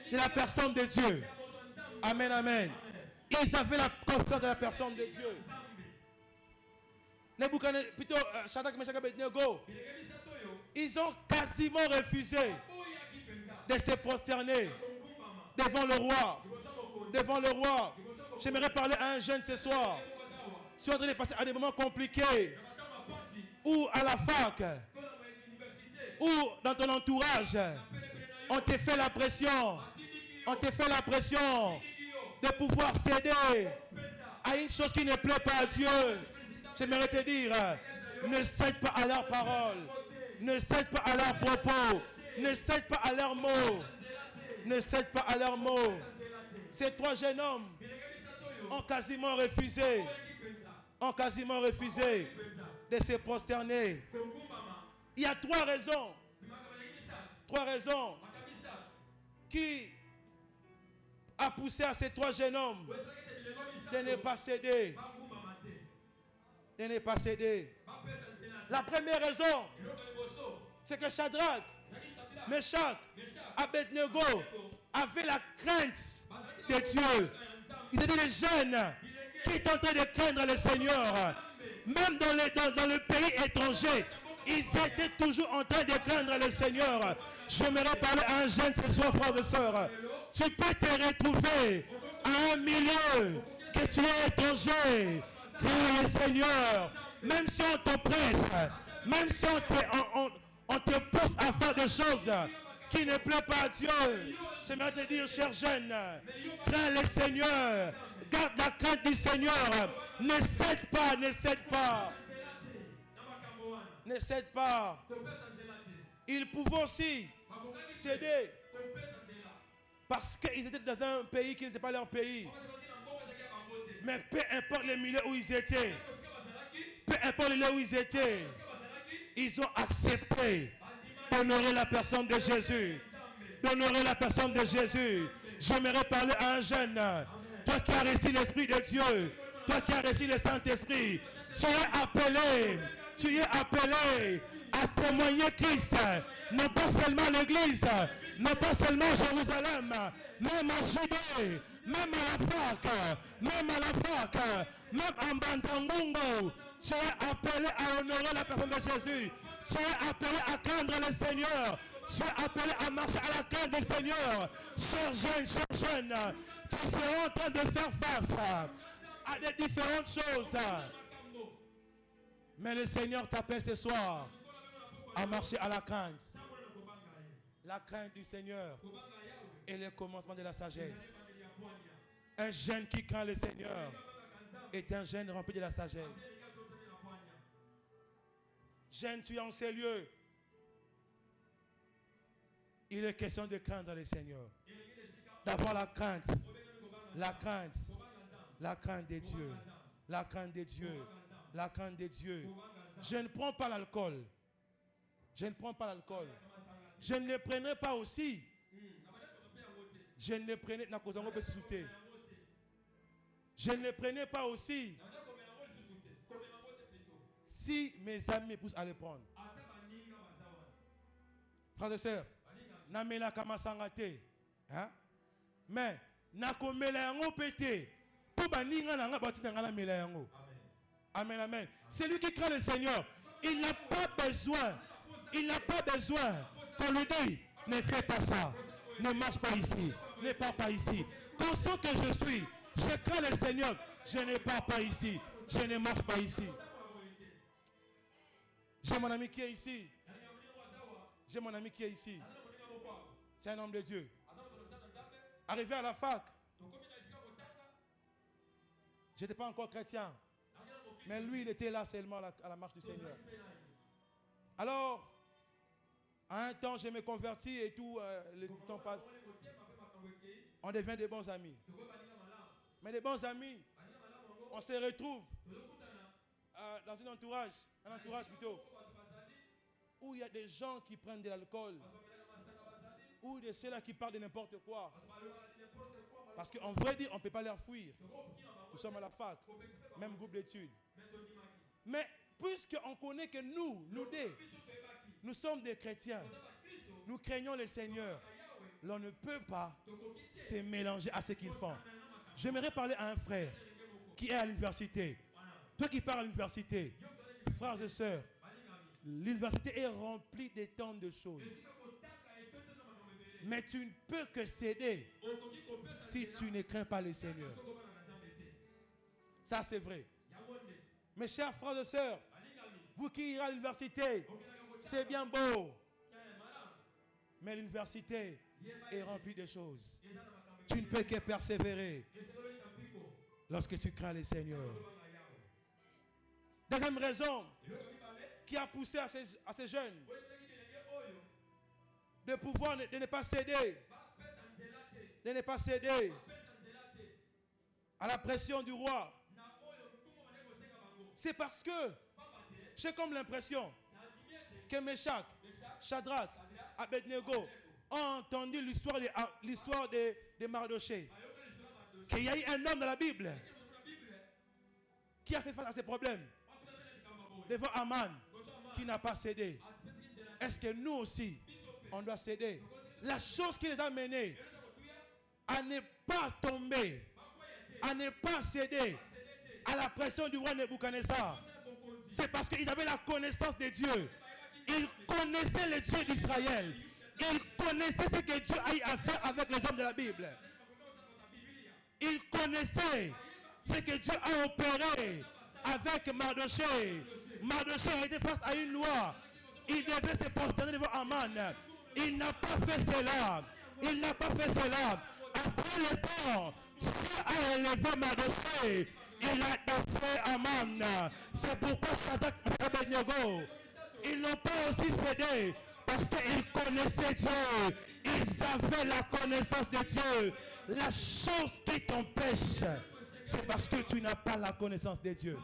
de la personne de Dieu. Amen, amen. Ils avaient la confiance de la personne de Dieu. Nebuchadnezzar, plutôt Shadrach, Meshach, Abednego, ils ont quasiment refusé de se prosterner devant le roi. Devant le roi. J'aimerais parler à un jeune ce soir. Tu es en train de passer à des moments compliqués. Ou à la fac. Ou dans ton entourage. On te fait la pression. On te fait la pression de pouvoir céder à une chose qui ne plaît pas à Dieu. J'aimerais te dire, ne cède pas à leurs paroles. Ne cède pas à leurs propos. Ne cède pas à leurs mots. Ne cède pas à leurs mots. Ces trois jeunes hommes ont quasiment refusé de se prosterner. Il y a trois raisons qui a poussé à ces trois jeunes hommes de ne pas céder. De ne pas céder. La première raison, c'est que Shadrach, Meshach, Abednego avaient la crainte de Dieu. Ils étaient des jeunes qui étaient en train de craindre le Seigneur. Même dans le pays étranger, ils étaient toujours en train de craindre le Seigneur. J'aimerais parler à un jeune ce soir, frères et sœurs. Tu peux te retrouver à un milieu que tu es étranger. Crains le Seigneur. Même si on t'oppresse, même si on te pousse à faire des choses qui ne plaisent pas à Dieu. J'aimerais te dire, cher jeune, crains le Seigneur. Garde la crainte du Seigneur. Ne cède pas, ne cède pas. Ne cède pas. Ils pouvaient aussi céder parce qu'ils étaient dans un pays qui n'était pas leur pays. Mais peu importe le milieu où ils étaient, ils ont accepté d'honorer la personne de Jésus. J'aimerais parler à un jeune. Toi qui as reçu l'Esprit de Dieu, toi qui as reçu le Saint-Esprit, tu es appelé à témoigner Christ. Non pas seulement l'Église, non pas seulement Jérusalem, même à Judée, même à la fac, même en Bantangungo. Tu es appelé à honorer la personne de Jésus. Tu es appelé à craindre le Seigneur. Tu es appelé à marcher à la crainte du Seigneur. Cher jeune, tu seras en train de faire face à des différentes choses. Mais le Seigneur t'appelle ce soir à marcher à la crainte. La crainte du Seigneur est le commencement de la sagesse. Un jeune qui craint le Seigneur est un jeune rempli de la sagesse. Jeune, tu es en ces lieux. Il est question de craindre le Seigneur. D'avoir la crainte de Dieu. La crainte de Dieu. Je ne prends pas l'alcool. Je ne le prendrai pas aussi. Je ne le prenais pas aussi si mes amis me poussent à le prendre. Frères et sœurs, namela kamasangate, hein? Mais nakomela yango pété. Pour baninga nanga batina ngala mela yango. Amen, amen. Celui qui craint le Seigneur, il n'a pas besoin qu'on lui dise, ne fais pas ça, ne marche pas ici, ne pars pas ici. Conscient que je suis, je crains le Seigneur, je ne pars pas ici, je ne marche pas ici. J'ai mon ami qui est ici. C'est un homme de Dieu. Arrivé à la fac, je n'étais pas encore chrétien. Mais lui, il était là seulement à la marche du Seigneur. Alors, à un temps, je me convertis et tout, le temps passe. On devient des bons amis. Mais des bons amis, on se retrouve dans un entourage plutôt, où il y a des gens qui prennent de l'alcool, ou de ceux-là qui parlent de n'importe quoi. Parce qu'en vrai dire, on ne peut pas leur fuir. Nous sommes à la fac, même groupe d'études. Mais puisqu'on connaît que nous deux, nous sommes des chrétiens, nous craignons le Seigneur, l'on ne peut pas se mélanger à ce qu'ils font. J'aimerais parler à un frère qui est à l'université. Toi qui pars à l'université, frères et sœurs, l'université est remplie de tant de choses. Mais tu ne peux que céder si tu ne crains pas le Seigneur. Ça, c'est vrai. Mes chers frères et sœurs, vous qui irez à l'université, c'est bien beau. Mais l'université est remplie de choses. Tu ne peux que persévérer lorsque tu crains le Seigneur. Deuxième raison qui a poussé à ces jeunes de pouvoir de ne pas céder, de ne pas céder à la pression du roi. C'est parce que j'ai comme l'impression que Meshach, Shadrach, Abednego ont entendu l'histoire de Mardoché. Qu'il y a eu un homme dans la Bible qui a fait face à ces problèmes devant Aman, qui n'a pas cédé. Est-ce que nous aussi, on doit céder? La chose qui les a menés à ne pas tomber, à ne pas céder à la pression du roi Nebuchadnezzar, c'est parce qu'ils avaient la connaissance de Dieu. Ils connaissaient le Dieu d'Israël. Ils connaissaient ce que Dieu a eu à faire avec les hommes de la Bible. Ils connaissaient ce que Dieu a opéré avec Mardoché. Mardoché a été face à une loi. Il devait se prosterner devant Aman. Il n'a pas fait cela. Il n'a pas fait cela. Après le temps, Dieu a élevé Mardoché. Il a dansé Aman. C'est pourquoi Shadrach et Abednego, ils n'ont pas aussi cédé. Parce qu'ils connaissaient Dieu. Ils avaient la connaissance de Dieu. La chose qui t'empêche, c'est parce que tu n'as pas la connaissance de Dieu.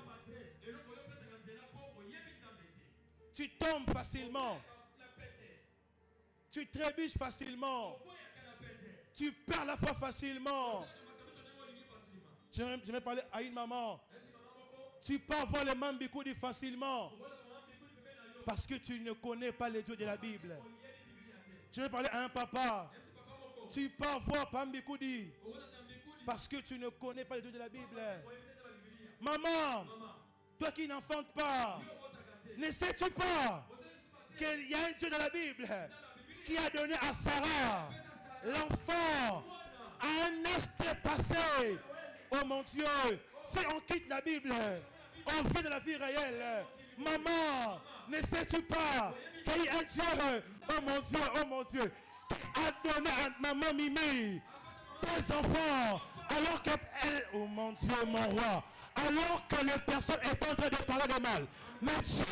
Tu tombes facilement. Tu trébuches facilement. Tu perds la foi facilement. Je vais parler à une maman. Tu peux avoir le Mambikoudi facilement. Parce que tu ne connais pas les dieux de la Bible. Je vais parler à un papa. Tu peux avoir Pambikoudi. Parce que tu ne connais pas les dieux de la Bible. Maman, toi qui n'enfantes pas, ne sais-tu pas qu'il y a un Dieu dans la Bible qui a donné à Sarah l'enfant à un âge passé? Oh mon Dieu, si on quitte la Bible, on vit de la vie réelle. Maman, ne sais-tu pas qu'il y a un Dieu, oh mon Dieu, qui a donné à maman Mimi des enfants, alors que elle, oh mon Dieu, mon roi, alors que les personnes est en train de parler de mal, mais Dieu a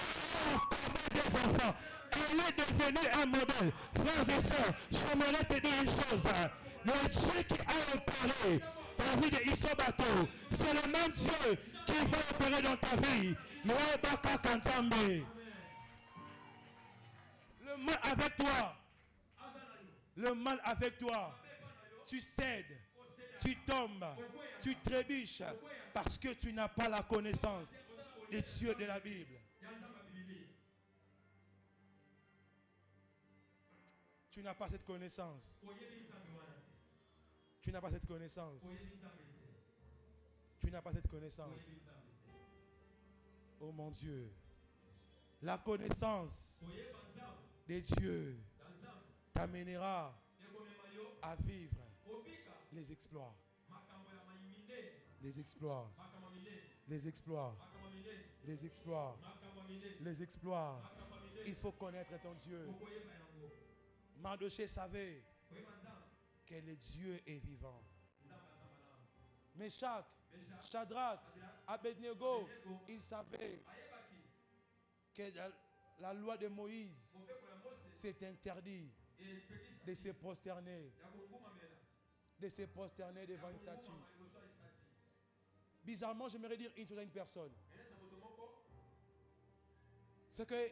encore des enfants. Elle est devenue un modèle. Frères et sœurs, j'aimerais te dire une chose. Le Dieu qui a opéré dans la vie de Isobato, c'est le même Dieu qui va opérer dans ta vie. Le mal avec toi. Le mal avec toi. Tu cèdes. Tu tombes. Tu trébuches. Parce que tu n'as pas la connaissance des dieux de la Bible. Tu n'as pas cette connaissance. Tu n'as pas cette connaissance. Tu n'as pas cette connaissance. Oh mon Dieu. La connaissance des dieux t'amènera à vivre les exploits. Les exploits. Les exploits. Les exploits. Les exploits. Il faut connaître ton Dieu. Mardoché savait que le Dieu est vivant. Meshach, Shadrach, Abednego, ils savaient que la loi de Moïse s'est interdit de se prosterner devant une statue. Bizarrement, j'aimerais dire une chose à une personne. c'est que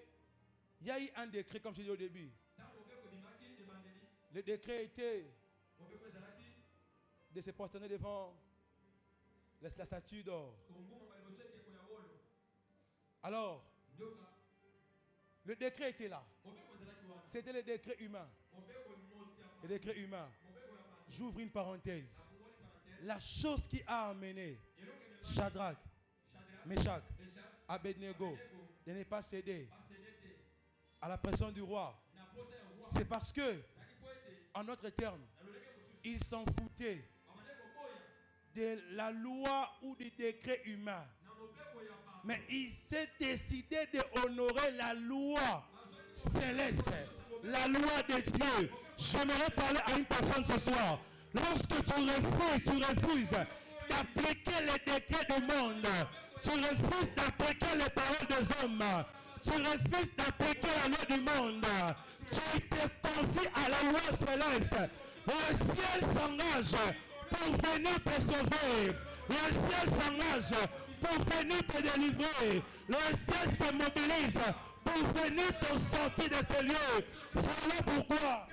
il y a eu un décret, comme je dis au début. Le décret était de se prosterner devant la statue d'or. Alors, le décret était là. C'était le décret humain. Le décret humain. J'ouvre une parenthèse. La chose qui a amené Shadrach, Meshach, Abednego de ne pas céder à la pression du roi, c'est parce que, en d'autres termes, ils s'en foutaient de la loi ou du décret humain. Mais il s'est décidé d'honorer la loi céleste, la loi de Dieu. J'aimerais parler à une personne ce soir. Lorsque tu refuses d'appliquer les décrets du monde, tu refuses d'appliquer les paroles des hommes, tu refuses d'appliquer la loi du monde, tu te confies à la loi céleste. Le ciel s'engage pour venir te sauver. Le ciel s'engage pour venir te délivrer. Le ciel se mobilise pour venir te sortir de ces lieux. Voilà pourquoi.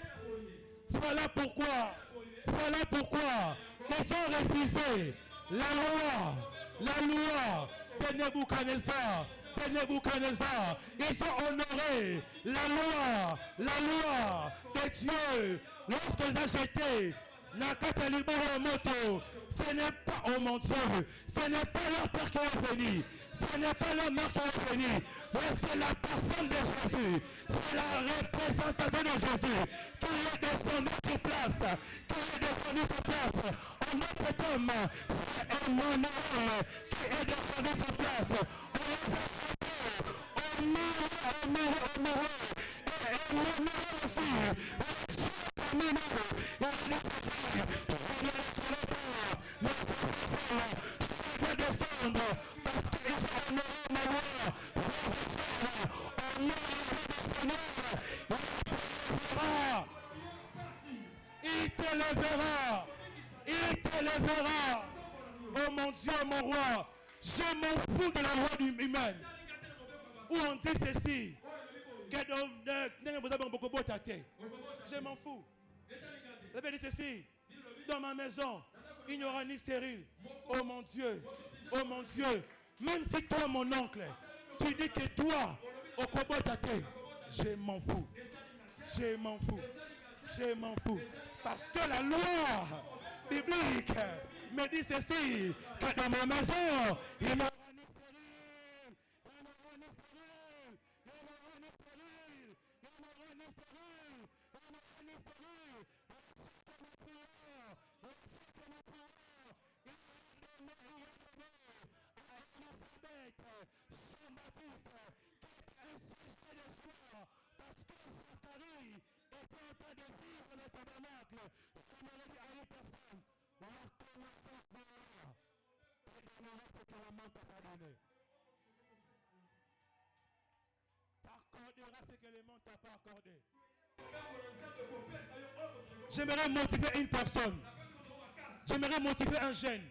Voilà pourquoi. Voilà pourquoi ils ont refusé la loi de Nebuchadnezzar. Ils ont honoré la loi de Dieu. Lorsqu'ils ont acheté ce n'est pas, oh mon Dieu, ce n'est pas leur Père qui est venu, ce n'est pas leur mère qui est venue, mais c'est la personne de Jésus, c'est la représentation de Jésus qui est descendu sur place, En notre homme, c'est Emmanuel qui est descendu sur place. On les a sautés, Emmanuel aussi. Je ne le connais pas, descendre parce qu'ils ont honoré ma loi. Il te lèvera. Oh mon Dieu, mon roi, je m'en fous de la loi humaine. Où on dit ceci, je m'en fous. La Bible dit ceci, dans ma maison, il n'y aura ni stérile. Oh mon Dieu, même si toi, mon oncle, tu dis que toi, au Kobotate, je m'en fous. Parce que la loi biblique me dit ceci, que dans ma maison, il n'y aura ni stérile. Jean-Baptiste, parce que Zacharie était en train de vivre le tabernacle. Ça m'aurait dit à une personne, reconnaissance de loi. Et donneras ce que la main t'a pas donné. T'accorderas ce que les mains t'a pas accordé. J'aimerais motiver une personne. J'aimerais motiver un jeune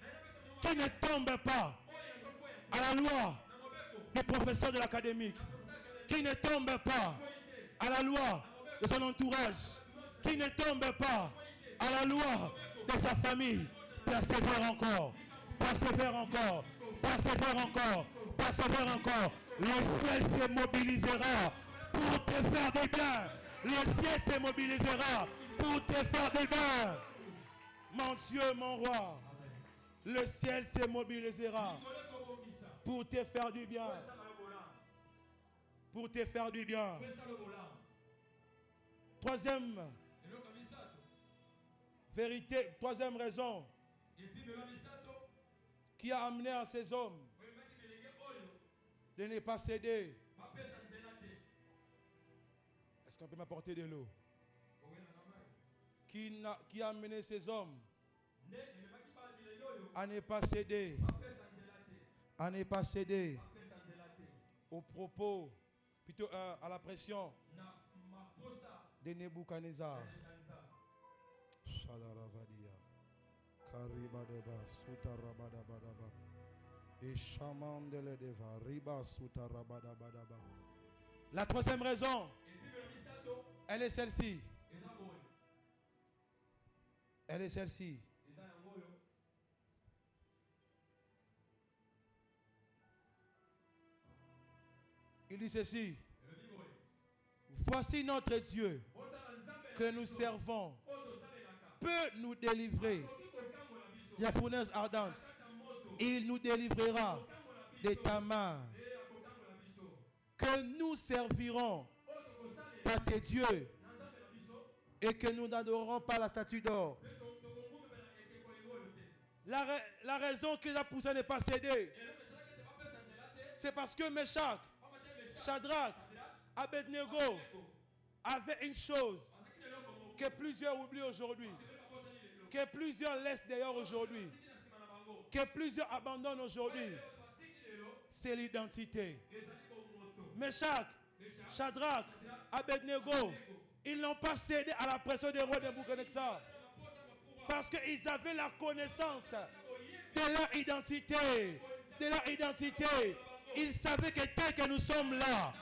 qui ne tombe pas à la loi des professeurs de l'académique, qui ne tombe pas à la loi de son entourage, qui ne tombe pas à la loi de sa famille. Persévère encore. Le ciel se mobilisera pour te faire du bien. Le ciel se mobilisera pour te faire du bien. Mon Dieu, mon roi, le ciel se mobilisera pour te faire du bien. Pour te faire du bien. Troisième vérité, troisième raison qui a amené à ces hommes de ne pas céder. Est-ce qu'on peut m'apporter de l'eau? Qui a amené ces hommes à ne pas céder. À ne pas céder aux propos, plutôt à la pression de Nebuchadnezzar. Shalaravadia. Karibadeba, Sutarabadabadaba. Et Chamandele deva, Riba Sutarabadabadaba. La troisième raison, elle est celle-ci. Elle est celle-ci. Il dit ceci. Voici notre Dieu que nous servons peut nous délivrer de la fournaise ardente. Il nous délivrera des tamas que nous servirons par tes dieux et que nous n'adorerons pas la statue d'or. La raison qui a poussé à ne pas céder, c'est parce que Meshach, Shadrach, Abednego avaient une chose que plusieurs oublient aujourd'hui, que plusieurs laissent d'ailleurs aujourd'hui, que plusieurs abandonnent aujourd'hui. C'est l'identité. Meshach, Shadrach, Abednego, ils n'ont pas cédé à la pression des rois de Nebuchadnezzar parce qu'ils avaient la connaissance de leur identité. De leur identité. Ils savaient que tel que nous sommes là,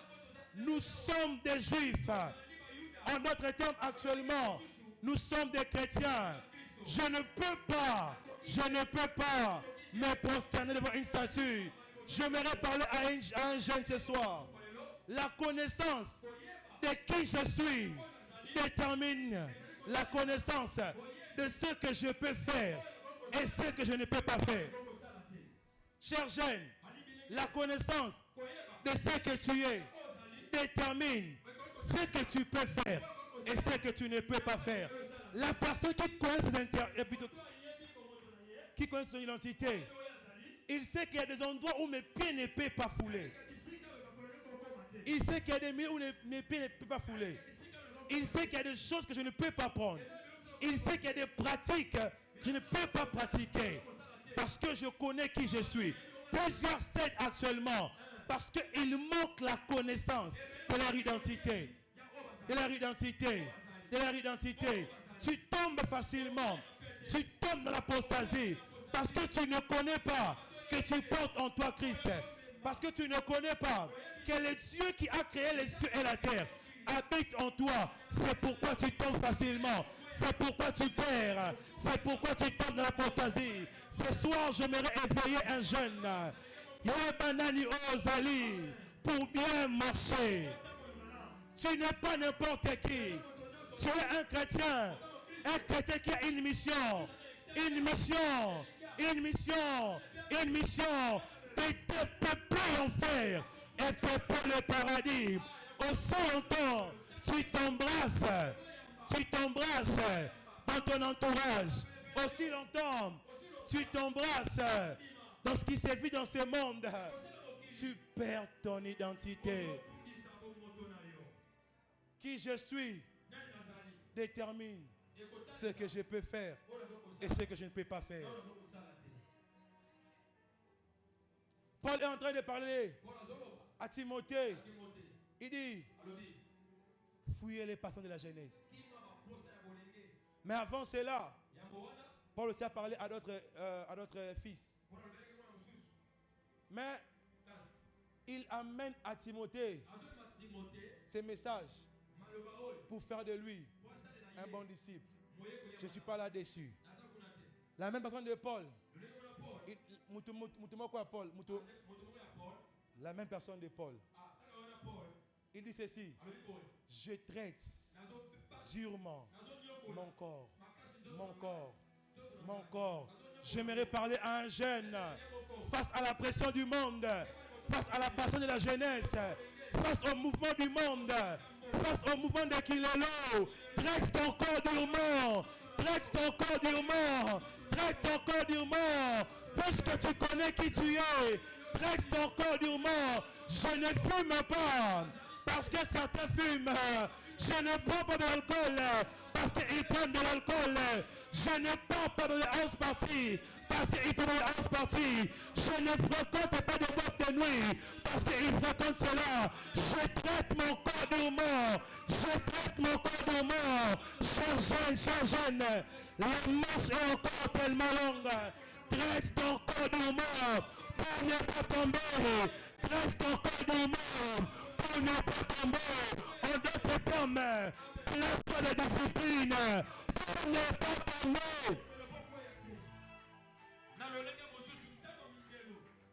nous sommes des Juifs. En notre terme actuellement, nous sommes des chrétiens. Je ne peux pas me prosterner devant une statue. J'aimerais parler à un jeune ce soir. La connaissance de qui je suis détermine la connaissance de ce que je peux faire et ce que je ne peux pas faire. Chers jeunes, la connaissance de ce que tu es détermine ce que tu peux faire et ce que tu ne peux pas faire. La personne qui connaît son identité, il sait qu'il y a des endroits où mes pieds ne peuvent pas fouler. Il sait qu'il y a des milieux où mes pieds ne peuvent pas fouler. Il sait qu'il y a des choses que je ne peux pas prendre. Il sait qu'il y a des pratiques que je ne peux pas pratiquer. Parce que je connais qui je suis. Plusieurs cèdent actuellement parce qu'il manque la connaissance de leur identité. De leur identité. De leur identité. Tu tombes facilement. Tu tombes dans l'apostasie. Parce que tu ne connais pas que tu portes en toi Christ. Parce que tu ne connais pas que le Dieu qui a créé les cieux et la terre habite en toi. C'est pourquoi tu tombes facilement. C'est pourquoi tu perds. C'est pourquoi tu tombes dans l'apostasie. Ce soir, j'aimerais éveiller un jeune. Yabanani Ozali pour bien marcher. Tu n'es pas n'importe qui. Tu es un chrétien. Un chrétien qui a une mission. Une mission. Une mission. Une mission. Et te peupler enfer. Et peupler le paradis. Aussi longtemps, tu t'embrasses dans ton entourage. Aussi longtemps, tu t'embrasses dans ce qui s'est vu dans ce monde. Tu perds ton identité. Qui je suis détermine ce que je peux faire et ce que je ne peux pas faire. Paul est en train de parler à Timothée. Il dit, fouillez les passions de la jeunesse. Mais avant cela, Paul aussi a parlé à d'autres fils. Mais il amène à Timothée ces messages pour faire de lui un bon disciple. Je ne suis pas là-dessus. La même personne de Paul. La même personne de Paul. Il dit ceci. Je traite durement mon corps. Mon corps. Mon corps. J'aimerais parler à un jeune face à la pression du monde, face à la passion de la jeunesse, face au mouvement du monde, face au mouvement de Kilolo. Traite ton corps durement. Traite ton corps durement. Traite ton corps durement. Puisque tu connais qui tu es, traite ton corps durement. Je ne fume pas parce que certains fument. Je ne prends pas de l'alcool parce qu'ils prennent de l'alcool. Je ne prends pas de la house party parce qu'ils prennent de la house party. Je ne fréquente pas de boîte de nuit parce qu'ils fréquentent cela. Je traite mon corps durement. Je traite mon corps durement. Cher jeune, la marche est encore tellement longue. Traite ton corps durement pour ne pas tomber. Traite ton corps durement pour Pour ne pas tomber. En d'autres termes, place-toi de discipline. Pour ne pas tomber.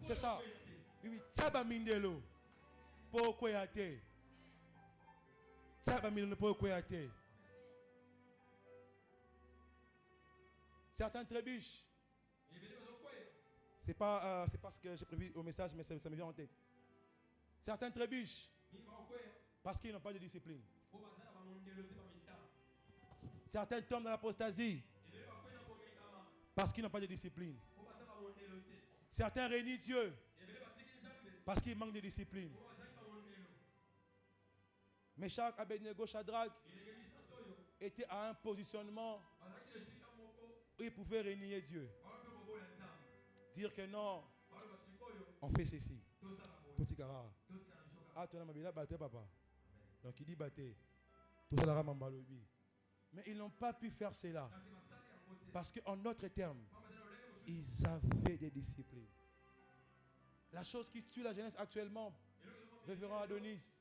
C'est ça. Oui, ça va mindelo. Pour quoi yate. Ça va mindelo pour quoi yate. Certains trébuchent. C'est pas ce que j'ai prévu au message, mais ça me vient en texte. Certains trébuchent parce qu'ils n'ont pas de discipline. Certains tombent dans l'apostasie parce qu'ils n'ont pas de discipline. Certains réunissent Dieu parce qu'ils manquent de discipline. Meshach, Abednego, Shadrach étaient à un positionnement où ils pouvaient régner Dieu. Dire que non, on fait ceci. Ah, tu as ma battu, papa. Donc il dit battu. Tout ça la mambalobi. Mais ils n'ont pas pu faire cela. Parce qu'en d'autres termes, ils avaient des disciplines. La chose qui tue la jeunesse actuellement, révérend Adonis,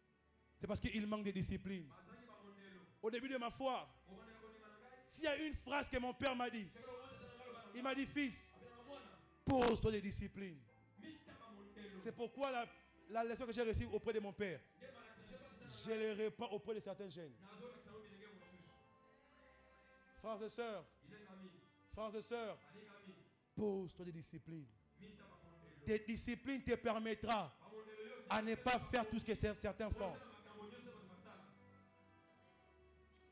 c'est parce qu'il manque de discipline. Au début de ma foi, s'il y a une phrase que mon père m'a dit, il m'a dit, fils, pose-toi des disciplines. C'est pourquoi la leçon que j'ai reçue auprès de mon père, je ne l'ai pas auprès de certains jeunes. Frères et sœurs, pose-toi des disciplines. Tes disciplines te permettra à ne pas faire tout ce que certains font.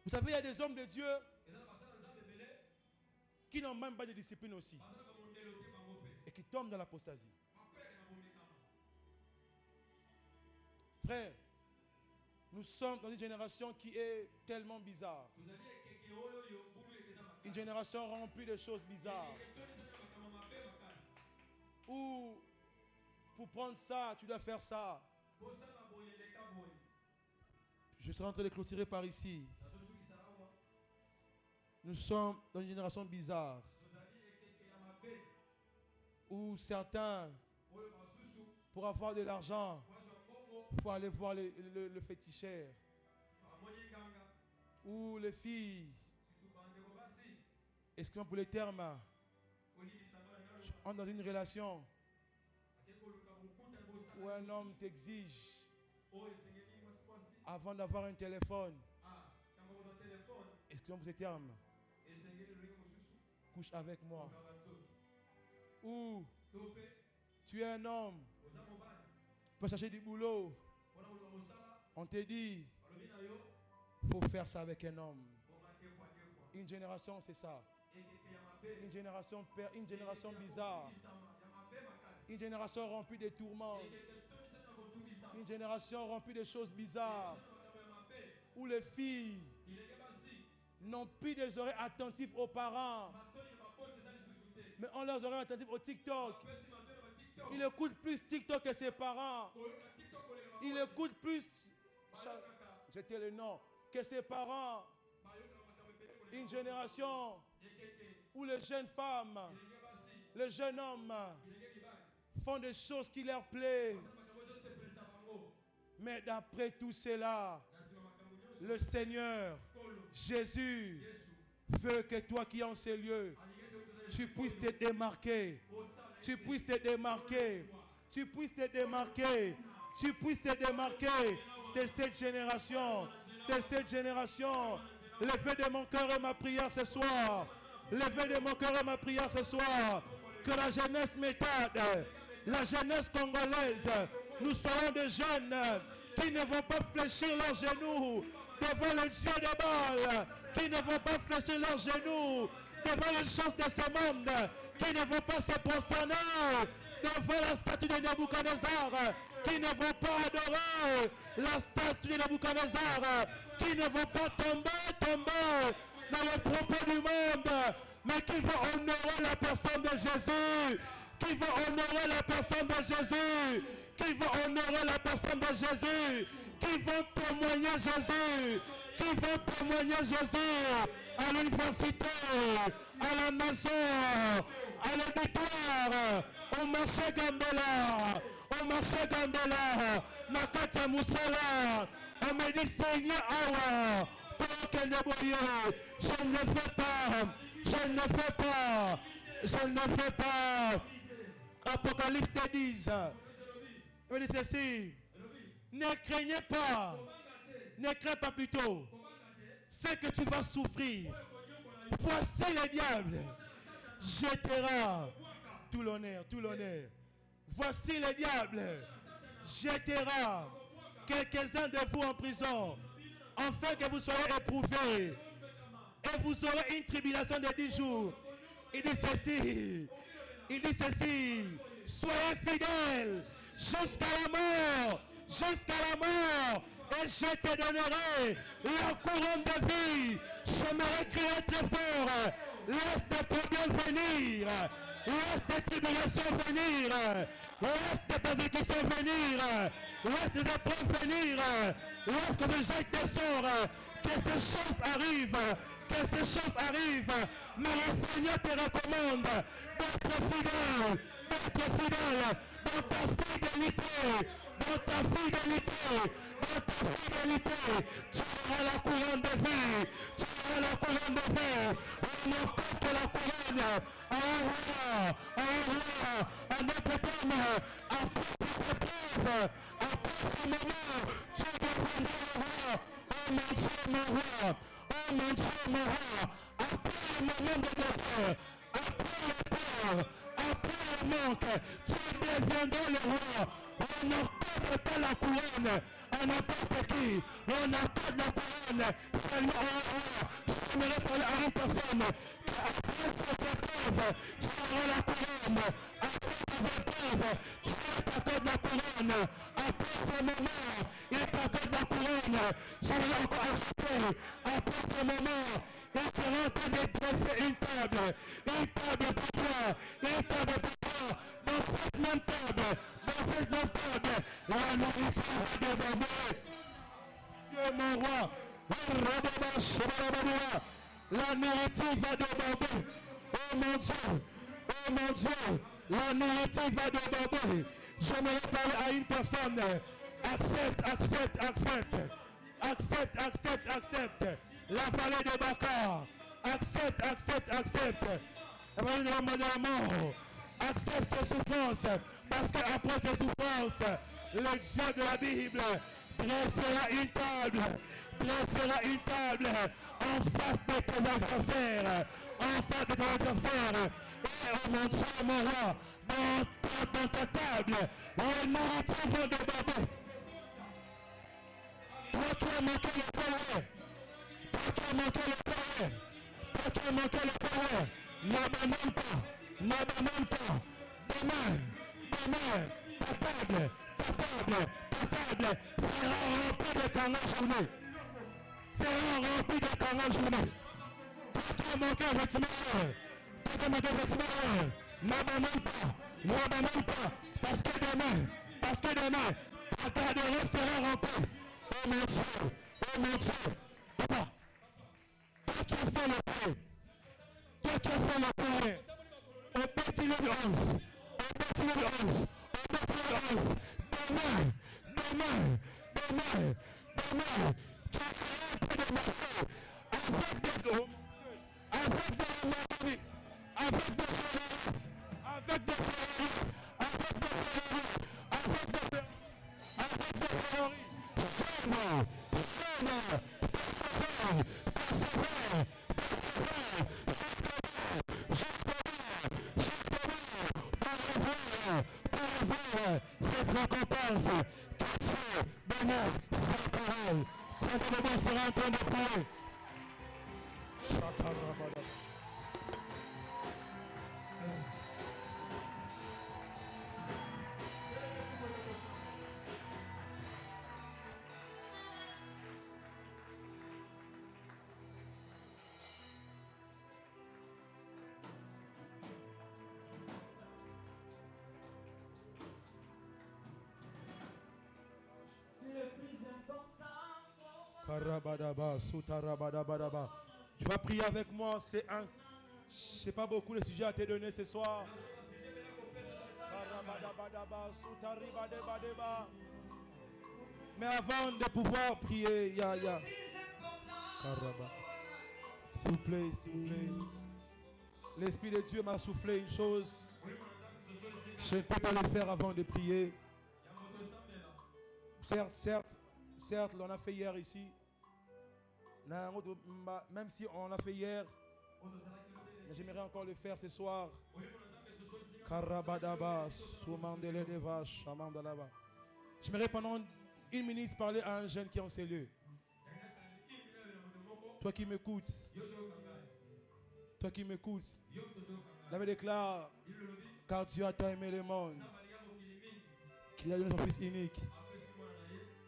Vous savez, il y a des hommes de Dieu qui n'ont même pas de discipline aussi et qui tombent dans l'apostasie. Frère, nous sommes dans une génération qui est tellement bizarre. Une génération remplie de choses bizarres. Où pour prendre ça, tu dois faire ça. Je serai en train de clôturer par ici. Nous sommes dans une génération bizarre. Où certains, pour avoir de l'argent, il faut aller voir le féticheur. Ou les filles, excusez-moi pour les termes, entrent dans une relation où un homme t'exige avant d'avoir un téléphone. Excusez-moi pour ces termes. Couche avec moi. Ou tu es un homme, tu peux chercher du boulot. On te dit, il faut faire ça avec un homme. Une génération, c'est ça. Une génération bizarre. Une génération remplie de tourments. Une génération remplie de choses bizarres. Où les filles n'ont plus des oreilles attentives aux parents. Mais on leurs oreilles attentives au TikTok. Il écoute plus TikTok que ses parents. Il écoute plus, j'étais le nom, que ses parents. Une génération où les jeunes femmes, les jeunes hommes font des choses qui leur plaisent. Mais d'après tout cela, le Seigneur, Jésus, veut que toi qui es en ces lieux, tu puisses te démarquer. Tu puisses te démarquer. Tu puisses te démarquer. Tu puisses te démarquer de cette génération. De cette génération. Levez de mon cœur et ma prière ce soir. Levez de mon cœur et ma prière ce soir. Que la jeunesse méthode, la jeunesse congolaise, nous serons des jeunes qui ne vont pas fléchir leurs genoux devant le Dieu des balles, qui ne vont pas fléchir leurs genoux devant les choses de ce monde, qui ne vont pas se prosterner devant la statue de Nebuchadnezzar, qui ne vont pas adorer la statue de Nebuchadnezzar, qui ne vont pas tomber dans les propos du monde, mais qui vont honorer la personne de Jésus, qui vont honorer la personne de Jésus, qui vont honorer la personne de Jésus, qui vont témoigner Jésus, qui vont témoigner Jésus à l'université, à la maison, à l'auditoire, au marché Gambela, au marché Gambela, Nakata Moussala, on me dit Seigneur Awa, je ne fais pas, je ne fais pas, je ne fais pas. Apocalypse te dit, on dit ceci, ne craignez pas, ne crains pas plutôt, c'est que tu vas souffrir. Voici le diable jettera tout l'honneur, tout l'honneur. Voici le diable jettera quelques-uns de vous en prison, afin que vous soyez éprouvés. Et vous aurez une tribulation de 10 jours. Il dit ceci, soyez fidèles jusqu'à la mort, et je te donnerai la couronne de vie. Je me récrirai très fort, laisse tes problèmes venir, laisse tes tribulations venir, laisse tes persécutions venir, laisse tes épreuves venir, laisse que le jette des sorts, que ces choses arrivent, mais le Seigneur te recommande d'être fidèle, dans ta fidélité, tu auras la couronne de vie, on apporte la couronne à notre homme, après ses épreuves, après ce moment, tu deviendras roi. Oh mon Dieu, après le moment de désert, après le peur, après le manque, tu deviendras le roi. On n'accorde pas la couronne à n'importe qui. On accorde la couronne seulement à un roi. J'aimerais parler à une personne qu'après cette épreuve, tu auras la couronne. Après tes épreuves, tu t'accordes la couronne. Après ce moment, il t'accorde la couronne. J'aimerais encore ajouter, après ce moment, il sera en train de dresser une table pour toi, dans cette même table, la nourriture va déborder. Dieu mon roi, la nourriture va déborder. Oh mon Dieu, la nourriture va déborder. J'aimerais parler à une personne. Accepte. La vallée de Bakar. Accepte. La vallée de la mort. Accepte ces souffrances. Parce qu'après ces souffrances, le Dieu de la Bible dressera une table en face de tes adversaires. Et oh mon Dieu, mon roi, dans ta table, les nourritures vont déborder. Toi qui as manqué le palais, n'abandonne pas. Demain, ta table sera remplie de canards journée. Toi qui as manqué le vêtement, n'abandonne pas. Parce que demain, ta garde-robe sera remplie. Oh mon Dieu, papa, toi qui as fait le prêt, au petit livre 11, demain, tu seras en train de marcher avec des gros, avec des montagnes, avec des cette récompense que Dieu donnera sans parole. Simplement sera en train de parler. Tu vas prier avec moi. C'est un. Je ne sais pas beaucoup de sujets à te donner ce soir. Mais avant de pouvoir prier, Karaba. S'il vous plaît, s'il vous plaît. L'Esprit de Dieu m'a soufflé une chose. Je ne peux pas le faire avant de prier. Certes, l'on a fait hier ici. Même si on l'a fait hier, mais j'aimerais encore le faire ce soir. Karabadaba, Soumandeledeva, Chamandalaba. J'aimerais pendant 1 minute parler à un jeune qui est en ces lieux. Toi qui m'écoutes, la Bible déclare, car Dieu a tant aimé le monde, qu'il a donné son Fils unique,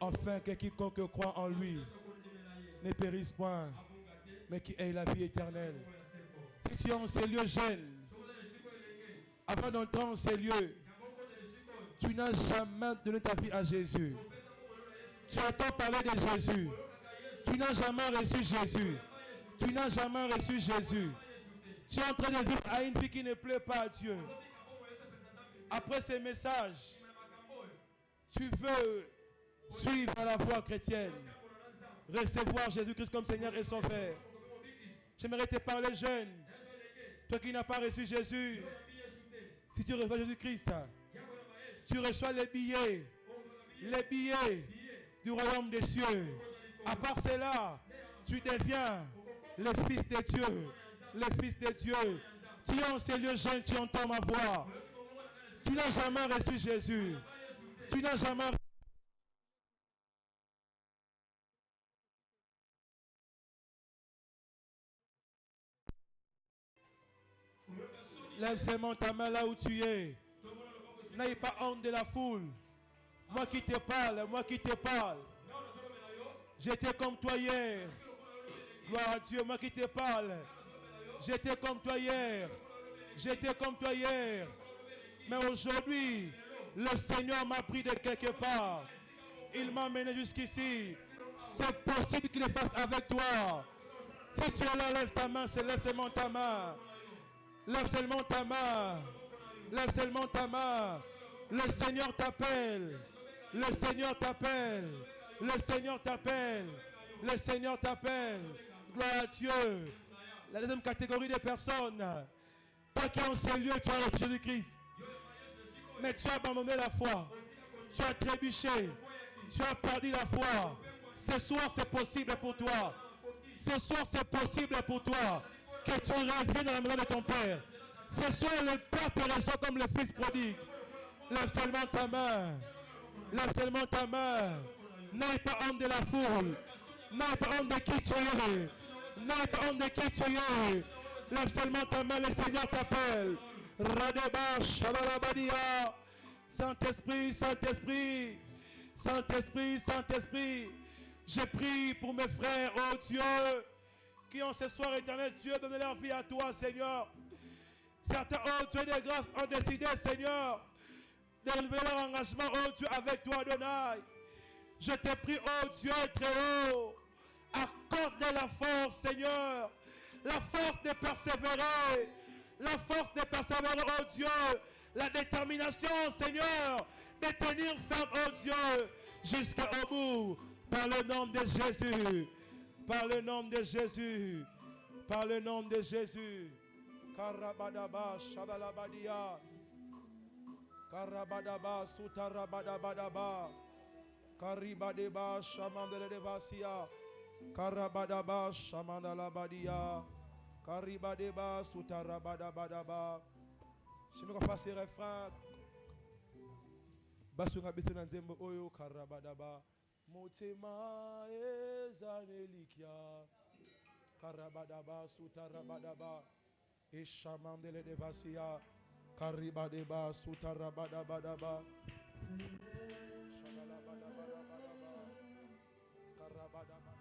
afin que quiconque croit en lui ne périsse point, mais qui ait la vie éternelle. Si tu es en ces lieux jeune, avant d'entrer en ces lieux, tu n'as jamais donné ta vie à Jésus. Tu entends parler de Jésus. Tu n'as jamais reçu Jésus. Tu n'as jamais reçu Jésus. Tu es en train de vivre à une vie qui ne plaît pas à Dieu. Après ces messages, tu veux suivre la voie chrétienne, recevoir Jésus-Christ comme Seigneur et Sauveur. J'aimerais te parler jeune. Toi qui n'as pas reçu Jésus, si tu reçois Jésus-Christ, tu reçois les billets du royaume des cieux. À part cela, tu deviens le Fils de Dieu. Le Fils de Dieu. Tu es en ces lieux jeunes, tu entends ma voix. Tu n'as jamais reçu Jésus. Tu n'as jamais. Lève seulement ta main là où tu es. N'aie pas honte de la foule. Moi qui te parle. J'étais comme toi hier. Gloire à Dieu, moi qui te parle. J'étais comme toi hier. Mais aujourd'hui, le Seigneur m'a pris de quelque part. Il m'a mené jusqu'ici. C'est possible qu'il le fasse avec toi. Si tu es là, lève ta main, lève seulement ta main. Lève seulement ta main. Lève seulement ta main. Le Seigneur t'appelle. Le Seigneur t'appelle. Le Seigneur t'appelle. Le Seigneur t'appelle. Gloire à Dieu. La deuxième catégorie de personnes. Toi qui es en ce lieu, tu as reçu Jésus-Christ. Mais tu as abandonné la foi. Tu as trébuché. Tu as perdu la foi. Ce soir, c'est possible pour toi. Ce soir, c'est possible pour toi que tu reviennes dans la maison de ton Père. Ce soir, le Père te reçoit comme le Fils prodigue. Lève seulement ta main. Lève seulement ta main. N'aie pas honte de la foule. N'aie pas honte de qui tu es. N'aie pas honte de qui tu es. Lève seulement ta main, le Seigneur t'appelle. Radeba, Shabalabadia. Saint-Esprit, Saint-Esprit. Saint-Esprit, Saint-Esprit. Je prie pour mes frères, oh Dieu, qui en ce soir éternel, Dieu, donne leur vie à toi, Seigneur. Certains, oh Dieu de grâce, ont décidé, Seigneur, de renouveler leur engagement, oh Dieu, avec toi, Adonai. Je te prie, oh Dieu, très haut, accorde la force, Seigneur, la force de persévérer, oh Dieu, la détermination, Seigneur, de tenir ferme, oh Dieu, jusqu'au bout, par le nom de Jésus, par le nom de Jésus, par le nom de Jésus. Karabadaba, Shadalabadia, Karabadaba, Sutarabadabadaba, Karibadeba, Shamandeleva, Karabadaba, Shamandalabadia, Karibadeba, Sutarabadabadaba. Je me refasse ces refrains. Basunga Bissona Nzembo Oyo, Karabadaba, Motema Ezanelikia, Karabadaba, Sutarabadaba. Ishamandele de Vasia, Karibadeba, Sutarabadabadaba, Shabalabadabadabadaba, Karabadaba.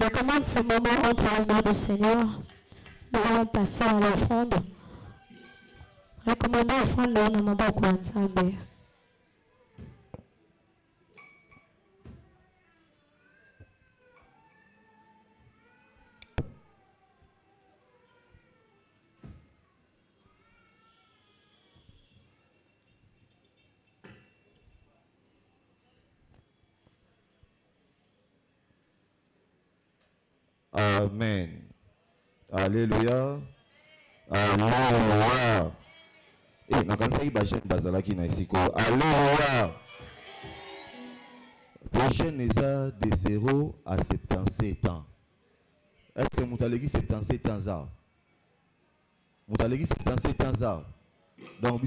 Recommande ce moment entre les mains du Seigneur. Nous allons passer à l'offrande. Recommandez l'offrande dans maboko ya Nzambe. Amen. Alléluia. Alléluia. Et nakanisa bajeune bazalaki na isiko. Alléluia. Prochaine eza de 0 à 77 ans. Est-ce que Moutalegi 77 ans? Moutalegi 77 ans. Donc,